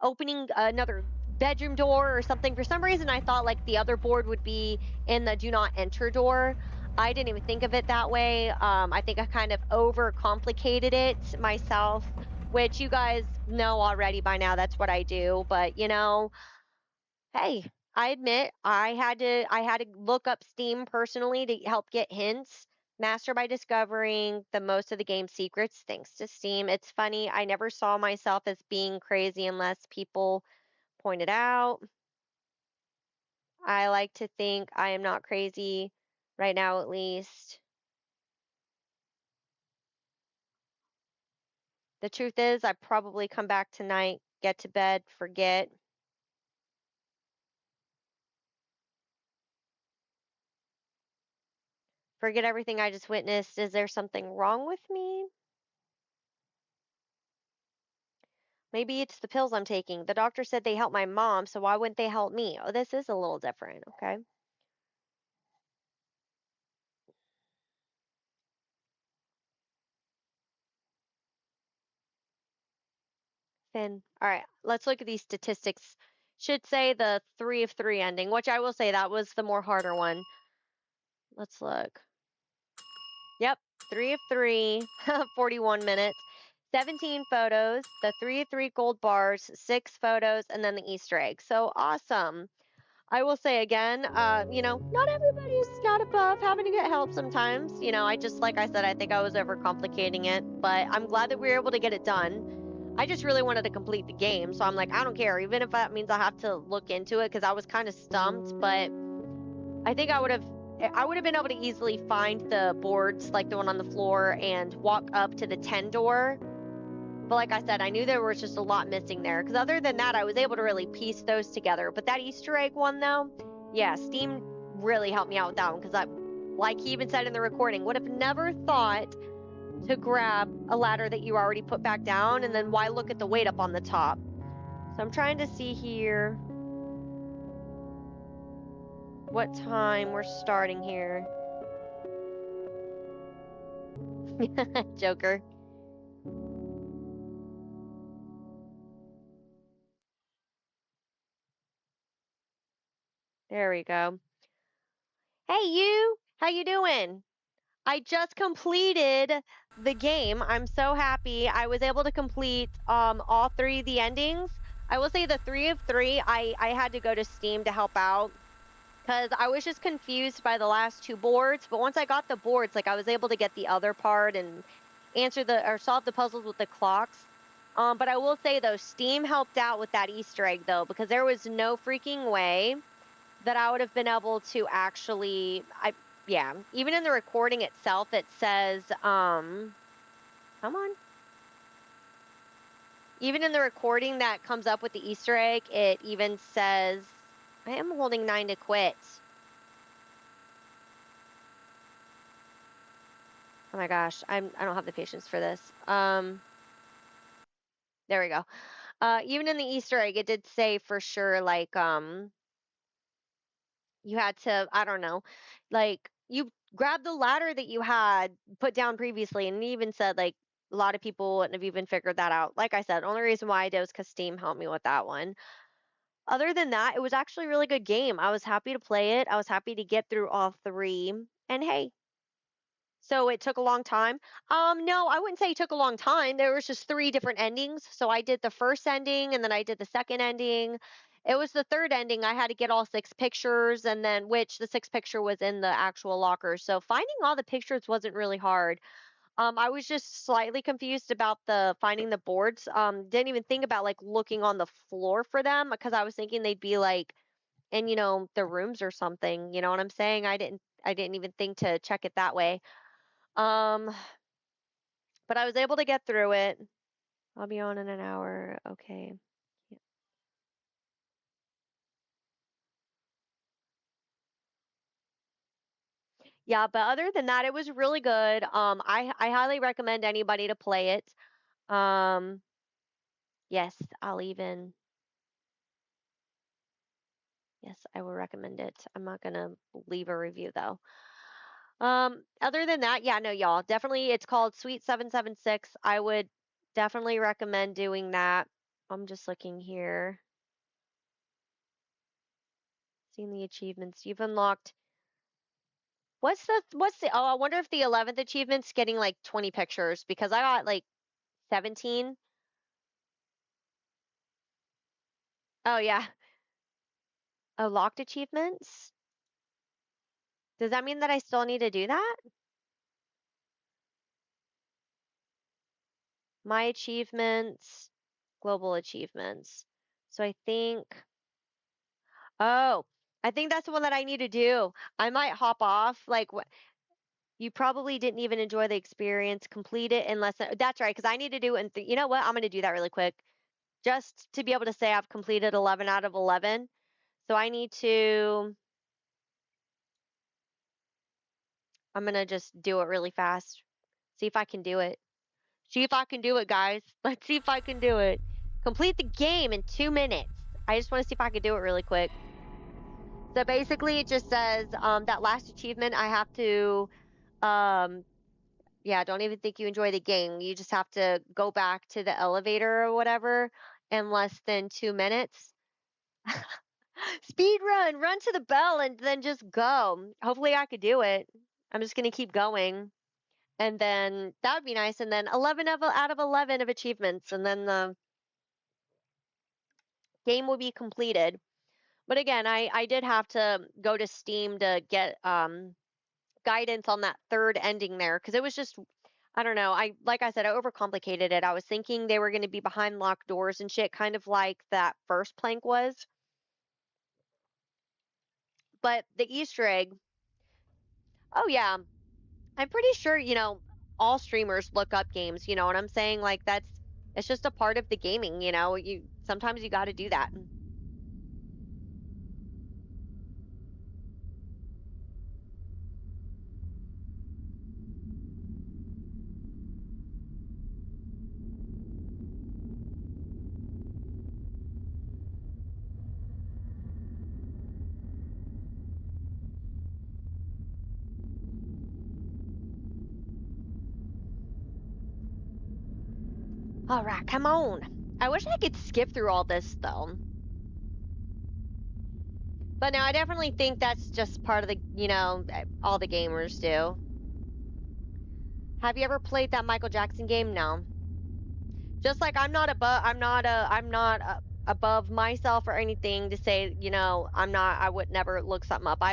opening another bedroom door or something. For some reason, I thought like the other board would be in the do not enter door. I didn't even think of it that way. I think I kind of overcomplicated it myself, which you guys know already by now. That's what I do. But hey, I admit I had to look up Steam personally to help get hints. Master by discovering the most of the game's secrets thanks to Steam. It's funny, I never saw myself as being crazy unless people pointed out. I like to think I am not crazy right now, at least. The truth is, I probably come back tonight, get to bed, forget everything I just witnessed. Is there something wrong with me? Maybe it's the pills I'm taking. The doctor said they help my mom, so why wouldn't they help me? Oh, this is a little different, okay? Finn. All right, let's look at these statistics. Should say the 3 of 3 ending, which I will say that was the more harder one. Let's look. Yep, 3 of 3, 41 minutes, 17 photos, the 3 of 3 gold bars, 6 photos, and then the Easter egg. So awesome. I will say again, not everybody's not above having to get help sometimes. I just, like I said, I think I was overcomplicating it, but I'm glad that we were able to get it done. I just really wanted to complete the game, so I'm like, I don't care, even if that means I have to look into it, because I was kind of stumped, but I think I would have been able to easily find the boards, like the one on the floor, and walk up to the 10 door. But like I said, I knew there was just a lot missing there. Because other than that, I was able to really piece those together. But that Easter egg one, though, yeah, Steam really helped me out with that one. Because like he even said in the recording, would have never thought to grab a ladder that you already put back down. And then why look at the weight up on the top? So I'm trying to see here what time we're starting here. Joker. There we go. Hey, you! How you doing? I just completed the game. I'm so happy. I was able to complete all 3 of the endings. I will say the 3 of 3, I had to go to Steam to help out because I was just confused by the last 2 boards. But once I got the boards, like I was able to get the other part and solve the puzzles with the clocks. But I will say though, Steam helped out with that Easter egg though, because there was no freaking way that I would have been able to actually yeah, even in the recording itself it says come on. Even in the recording that comes up with the Easter egg, it even says I am holding 9 to quit. Oh my gosh, I don't have the patience for this. There we go. Even in the Easter egg it did say for sure like you had to, I don't know, like you grabbed the ladder that you had put down previously, and it even said like a lot of people wouldn't have even figured that out. Like I said, only reason why I did was because Steam helped me with that one. Other than that, it was actually a really good game. I was happy to play it. I was happy to get through all 3. And hey, So it took a long time. No, I wouldn't say it took a long time. There was just three different endings. So I did the first ending and then I did the second ending. It was the third ending. I had to get all six pictures and then which the sixth picture was in the actual locker. So finding all the pictures wasn't really hard. I was just slightly confused about the finding the boards. Didn't even think about like looking on the floor for them because I was thinking they'd be like in, the rooms or something. You know what I'm saying? I didn't even think to check it that way. Um, but I was able to get through it. I'll be on in an hour. Okay. Yeah, yeah, but other than that, it was really good. I highly recommend anybody to play it. Um, yes, yes, I will recommend it. I'm not gonna leave a review though. Other than that, yeah, no, y'all, definitely it's called Suite 776. I would definitely recommend doing that. I'm just looking here, seeing the achievements. You've unlocked what's the oh, I wonder if the 11th achievement's getting like 20 pictures because I got like 17. Oh yeah. Oh, locked achievements? Does that mean that I still need to do that? My achievements, global achievements. So oh, I think that's the one that I need to do. I might hop off. Like, you probably didn't even enjoy the experience. Complete it unless that's right, because I need to do it. And you know what? I'm going to do that really quick just to be able to say I've completed 11 out of 11. So I'm going to just do it really fast. See if I can do it. See if I can do it, guys. Let's see if I can do it. Complete the game in 2 minutes. I just want to see if I can do it really quick. So basically, it just says that last achievement I have to, um, yeah, don't even think you enjoy the game. You just have to go back to the elevator or whatever in less than 2 minutes. Speed run, run to the bell and then just go. Hopefully, I could do it. I'm just going to keep going. And then that would be nice. And then 11 out of 11 of achievements. And then the game will be completed. But again, I did have to go to Steam to get guidance on that third ending there because it was just I don't know. I like I said, I overcomplicated it. I was thinking they were going to be behind locked doors and shit, kind of like that first plank was. But the Easter egg, oh yeah, I'm pretty sure all streamers look up games. You know what I'm saying? Like it's just a part of the gaming. You sometimes you got to do that. All right, come on. I wish I could skip through all this though. But no, I definitely think that's just part of all the gamers do. Have you ever played that Michael Jackson game? No. Just like I'm not above myself or anything to say, I would never look something up.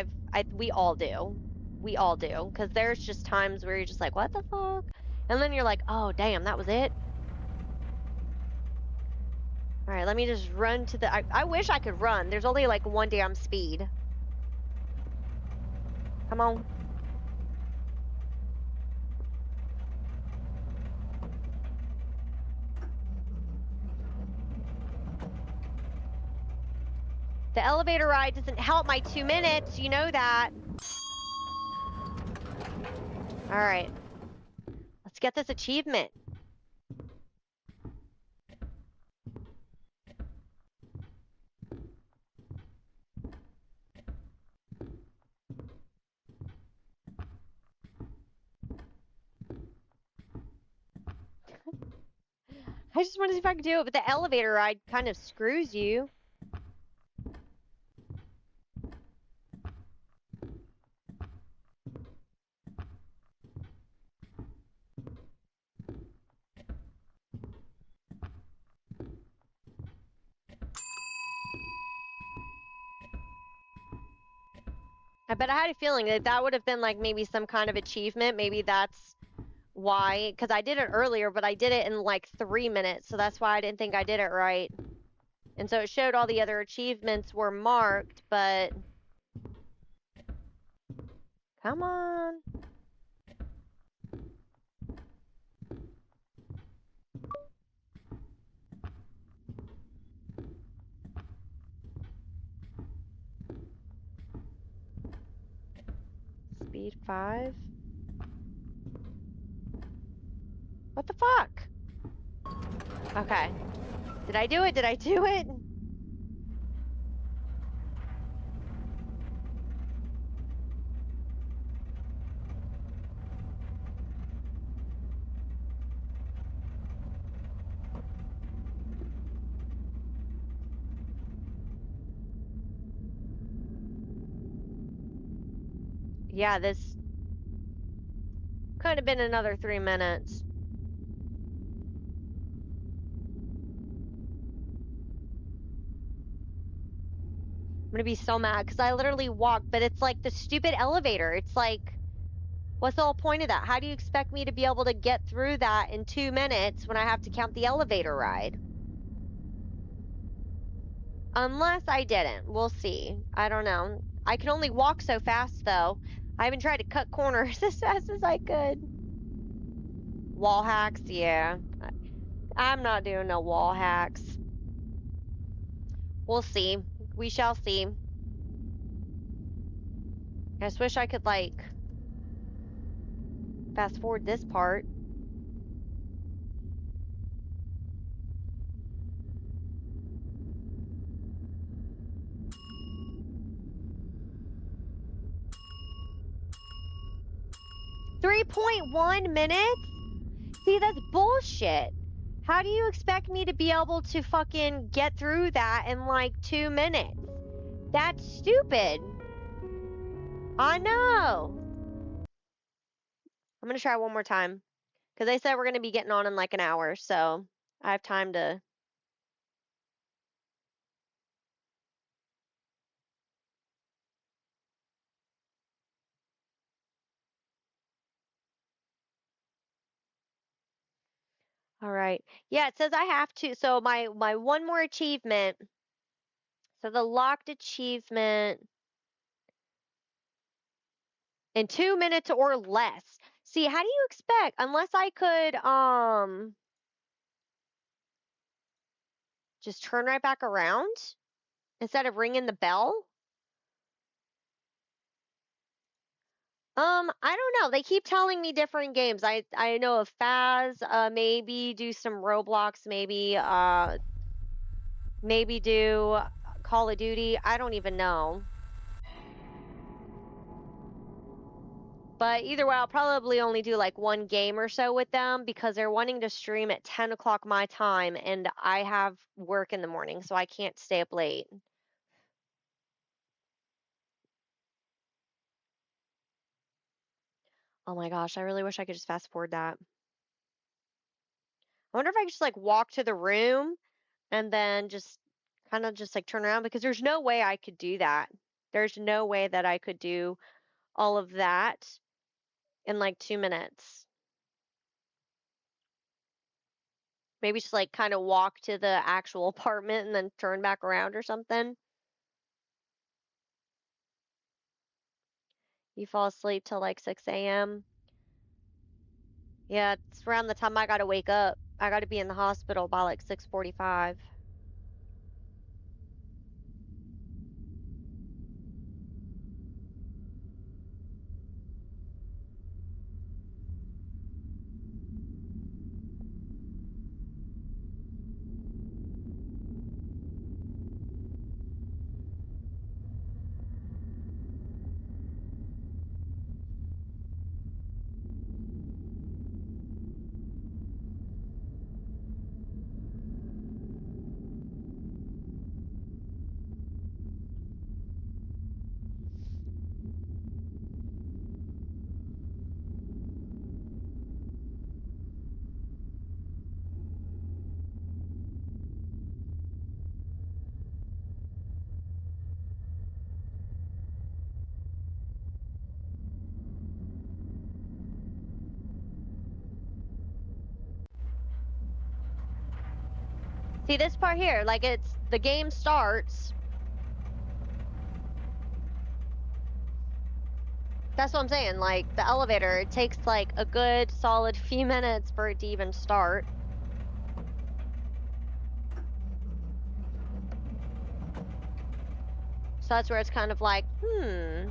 We all do. We all do. Because there's just times where you're just like, what the fuck? And then you're like, oh, damn, that was it? All right, let me just run to I wish I could run. There's only like one damn speed. Come on. The elevator ride doesn't help my 2 minutes. You know that. All right. Let's get this achievement. I just want to see if I can do it, but the elevator ride kind of screws you. But I had a feeling that that would have been like maybe some kind of achievement. Maybe that's why, because I did it earlier, but I did it in like 3 minutes. So that's why I didn't think I did it right. And so it showed all the other achievements were marked, but come on. Speed 5. What the fuck? Okay. Did I do it? Did I do it? Yeah, this could have been another 3 minutes. I'm gonna be so mad because I literally walked, but it's like the stupid elevator. It's like, what's the whole point of that? How do you expect me to be able to get through that in 2 minutes when I have to count the elevator ride? Unless I didn't. We'll see. I don't know. I can only walk so fast though. I haven't tried to cut corners as fast as I could. Wall hacks, yeah. I'm not doing no wall hacks. We'll see. We shall see. I just wish I could like fast forward this part. 3.1 minutes? See, that's bullshit. How do you expect me to be able to fucking get through that in like 2 minutes? That's stupid. I know. I'm gonna try one more time because they said we're gonna be getting on in like an hour, so I have time to. All right. Yeah, it says I have to. So my one more achievement. So the locked achievement in 2 minutes or less. See, how do you expect? Unless I could just turn right back around instead of ringing the bell. I don't know. They keep telling me different games. I know of Faz, maybe do some Roblox, maybe do Call of Duty. I don't even know. But either way, I'll probably only do like one game or so with them because they're wanting to stream at 10 o'clock my time, and I have work in the morning, so I can't stay up late. Oh my gosh, I really wish I could just fast forward that. I wonder if I could just like walk to the room and then just kind of just like turn around because there's no way I could do that. There's no way that I could do all of that in like 2 minutes. Maybe just like kind of walk to the actual apartment and then turn back around or something. You fall asleep till like 6 a.m. Yeah, it's around the time I gotta wake up. I gotta be in the hospital by like 6:45. See this part here, like it's the game starts. That's what I'm saying. Like the elevator, it takes like a good solid few minutes for it to even start. So that's where it's kind of like, hmm.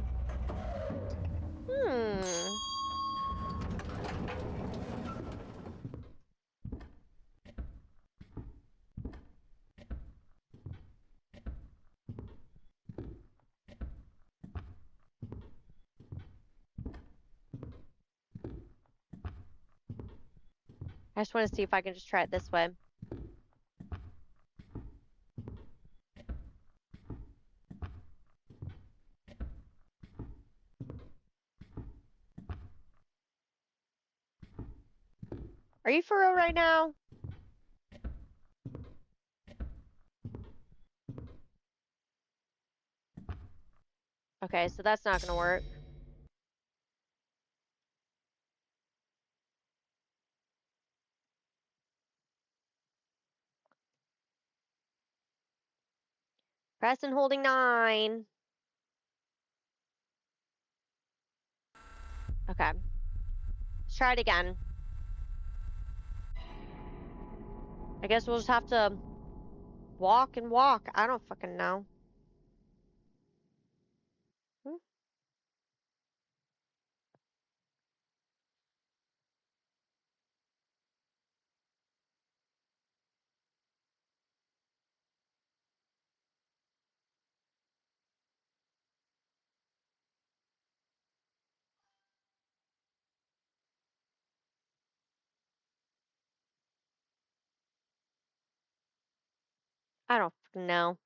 I just want to see if I can just try it this way. Are you for real right now? Okay, so that's not gonna work. Press and holding 9. Okay. Let's try it again. I guess we'll just have to walk and walk. I don't fucking know. Hmm. I don't fucking know.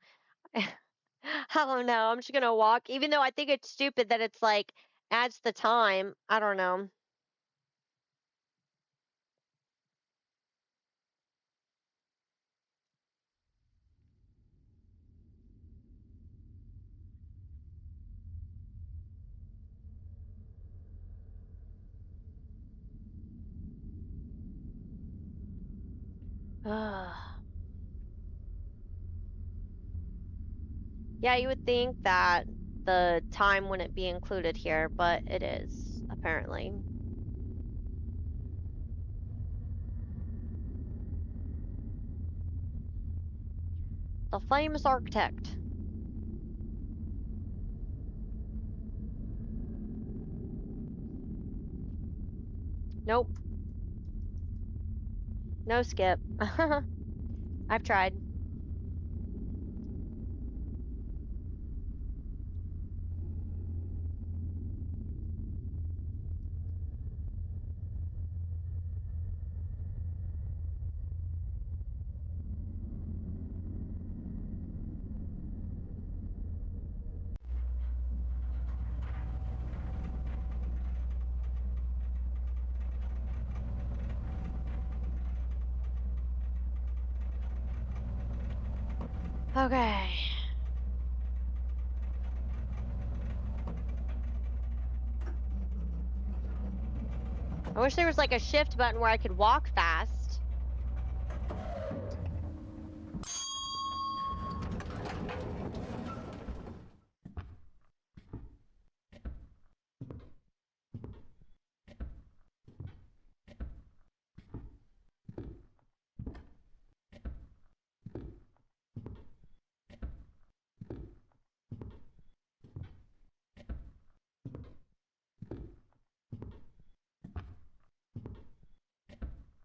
I don't know. I'm just gonna walk, even though I think it's stupid that it's like adds the time. I don't know. Ugh. Yeah, you would think that the time wouldn't be included here, but it is, apparently. The famous architect. Nope. No skip. I've tried. Okay. I wish there was like a shift button where I could walk fast.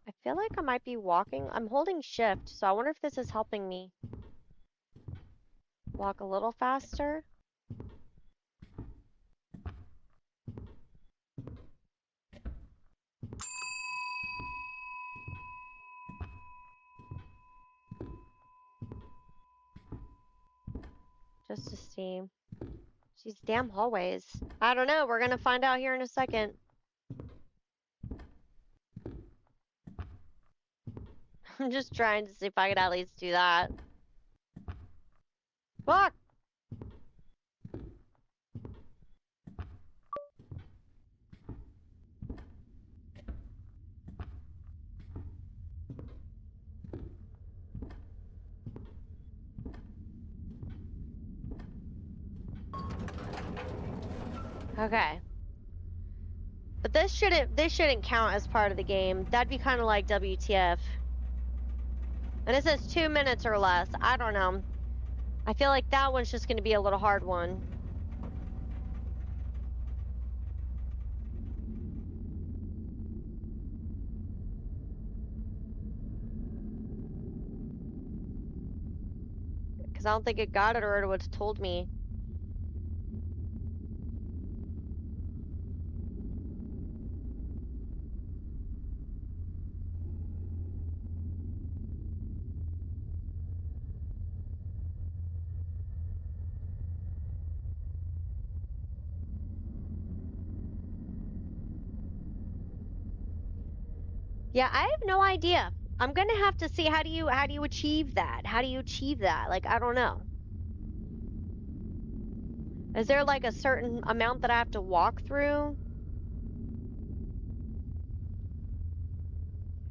I feel like I might be walking. I'm holding shift, so I wonder if this is helping me walk a little faster. Just to see. These damn hallways. I don't know. We're gonna find out here in a second. I'm just trying to see if I could at least do that. Fuck! Okay. But this shouldn't count as part of the game. That'd be kind of like WTF. And it says 2 minutes or less. I don't know. I feel like that one's just going to be a little hard one. Because I don't think it got it or it would have told me. Yeah, I have no idea. I'm gonna have to see how do you achieve that? How do you achieve that? Like, I don't know. Is there like a certain amount that I have to walk through?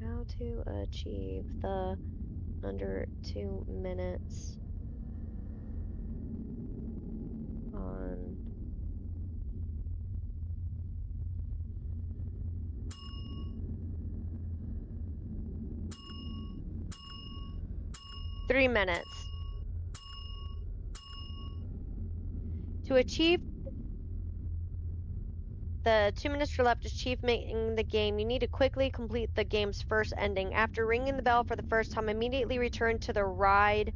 How to achieve the under 2 minutes on 3 minutes. To achieve the 2 minutes for left achievement in the game, you need to quickly complete the game's first ending. After ringing the bell for the first time, immediately return to the ride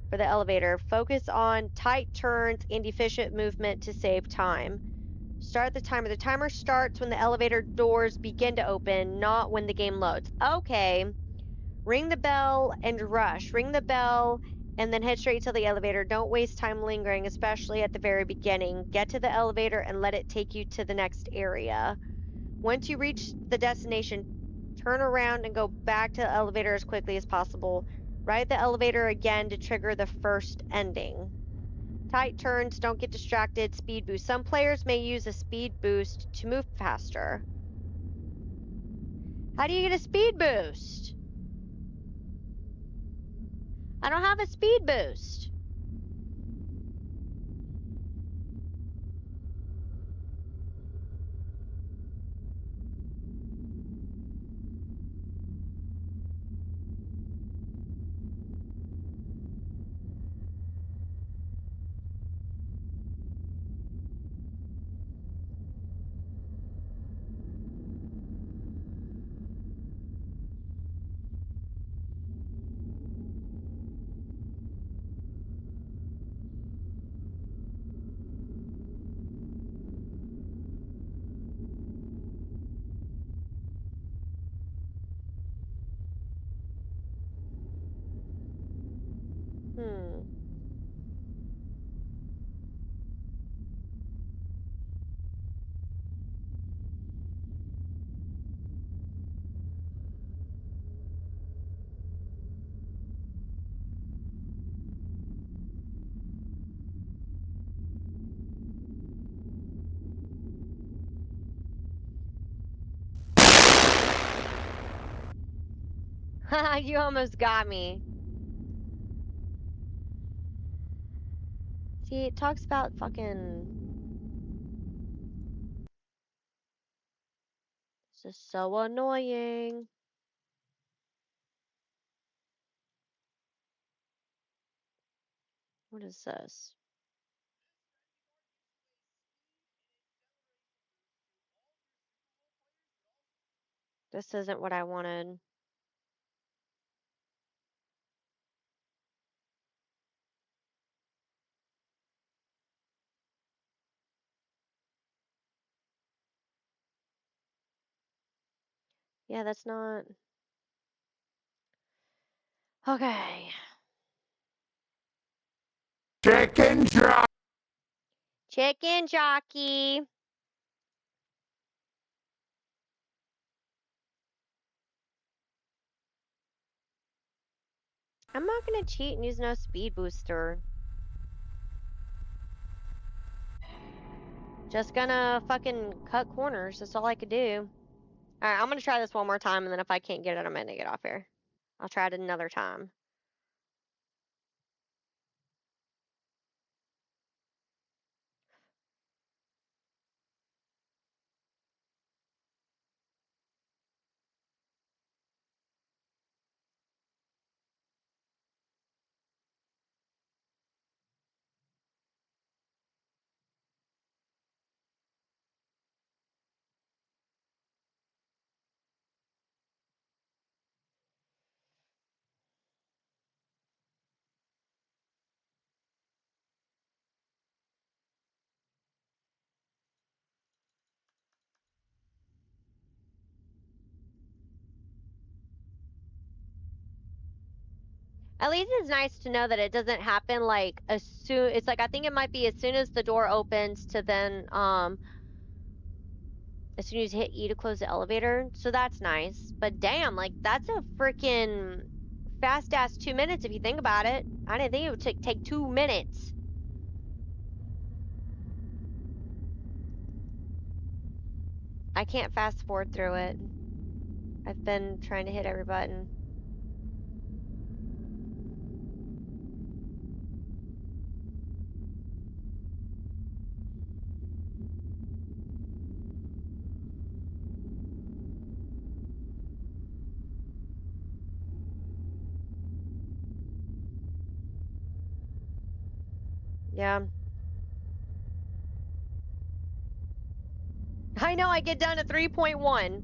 for the elevator. Focus on tight turns and efficient movement to save time. Start the timer. The timer starts when the elevator doors begin to open, not when the game loads. Okay. Ring the bell and rush. Ring the bell and then head straight to the elevator. Don't waste time lingering, especially at the very beginning. Get to the elevator and let it take you to the next area. Once you reach the destination, turn around and go back to the elevator as quickly as possible. Ride the elevator again to trigger the first ending. Tight turns, don't get distracted. Speed boost. Some players may use a speed boost to move faster. How do you get a speed boost? I don't have a speed boost. Hmm. Haha, you almost got me. See, it talks about fucking. This is so annoying. What is this? This isn't what I wanted. Yeah, that's not. Okay. Chicken jockey. Chicken jockey. I'm not gonna cheat and use no speed booster. Just gonna fucking cut corners. That's all I could do. Alright, I'm gonna try this one more time, and then if I can't get it, I'm gonna get off here. I'll try it another time. At least it's nice to know that it doesn't happen like as soon. It's like I think it might be as soon as the door opens to then as soon as you hit E to close the elevator. So that's nice. But damn, like that's a freaking fast ass 2 minutes if you think about it. I didn't think it would take 2 minutes. I can't fast forward through it. I've been trying to hit every button. Yeah. I know I get down to 3.1.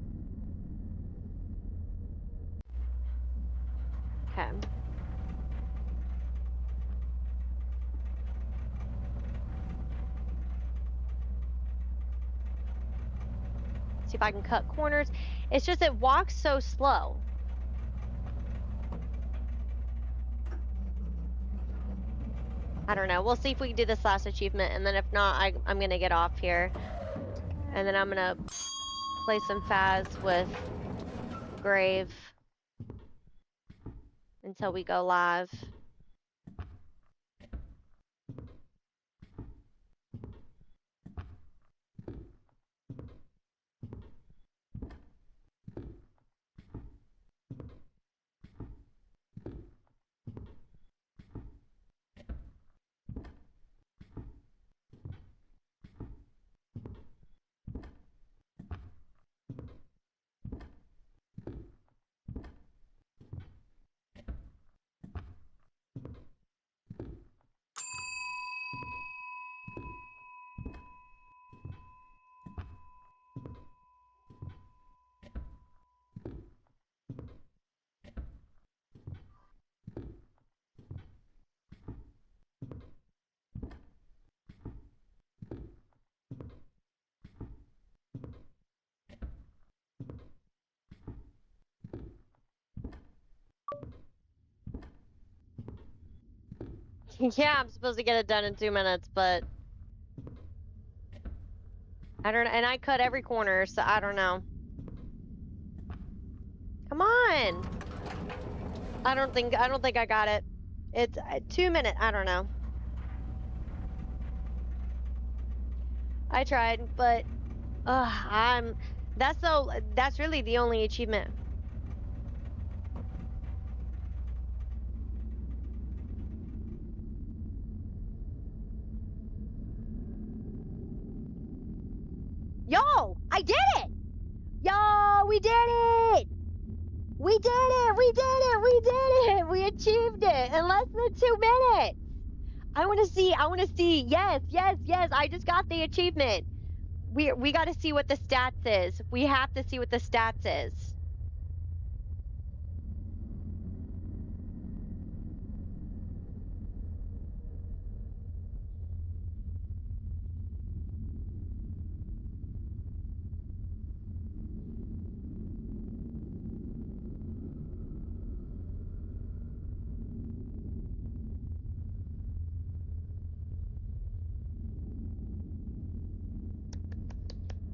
Okay. See if I can cut corners. It's just it walks so slow. I don't know. We'll see if we can do this last achievement, and then if not, I'm gonna get off here. And then I'm gonna play some Faz with Grave until we go live. Yeah, I'm supposed to get it done in 2 minutes, but I don't know. And I cut every corner, so I don't know. Come on. I don't think I got it. It's 2 minutes. I don't know. I tried, but that's really the only achievement. Yo, I did it! Yo, we did it! We did it! We did it! We did it! We achieved it in less than 2 minutes. I want to see. I want to see. Yes, yes, yes. I just got the achievement. We got to see what the stats is. We have to see what the stats is.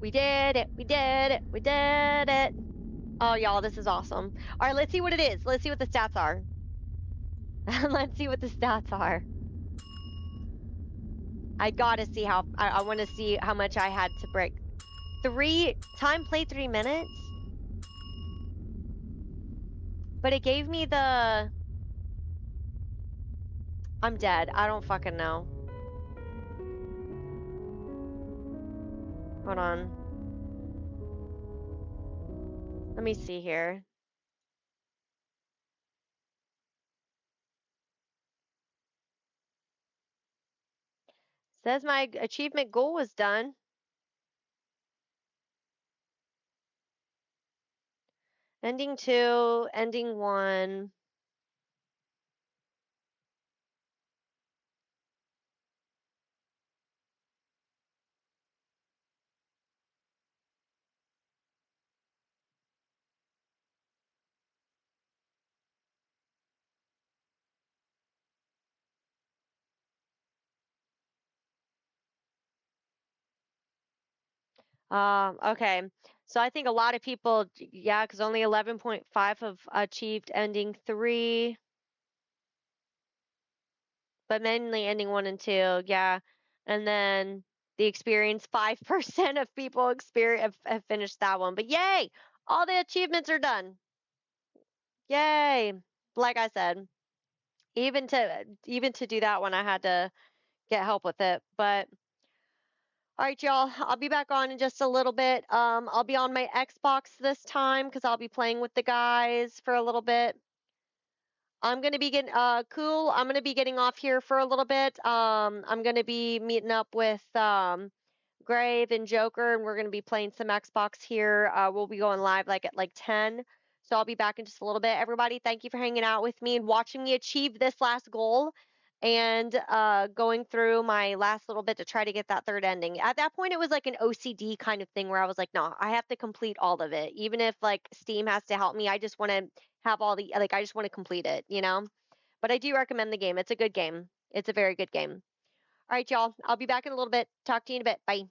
We did it. We did it. We did it. Oh, y'all, this is awesome. All right, let's see what it is. Let's see what the stats are. Let's see what the stats are. I gotta see how I want to see how much I had to break. Time played 3 minutes, but it gave me the. I'm dead. I don't fucking know. Hold on. Let me see here. Says my achievement goal was done. Ending 2, ending 1. Okay. So I think a lot of people, yeah, because only 11.5 have achieved ending 3, but mainly ending 1 and 2, yeah. And then the experience, 5% of people have finished that one. But yay! All the achievements are done. Yay! Like I said, even to do that one, I had to get help with it. But all right, y'all, I'll be back on in just a little bit. I'll be on my Xbox this time because I'll be playing with the guys for a little bit. I'm gonna be getting cool. I'm gonna be getting off here for a little bit. I'm gonna be meeting up with Grave and Joker, and we're gonna be playing some Xbox here. We'll be going live like at like 10. So I'll be back in just a little bit. Everybody, thank you for hanging out with me and watching me achieve this last goal and going through my last little bit to try to get that third ending. At that point, it was like an OCD kind of thing where I was like, no, I have to complete all of it. Even if like Steam has to help me, I just want to have all the, like, I just want to complete it, you know? But I do recommend the game. It's a good game. It's a very good game. All right, y'all. I'll be back in a little bit. Talk to you in a bit. Bye.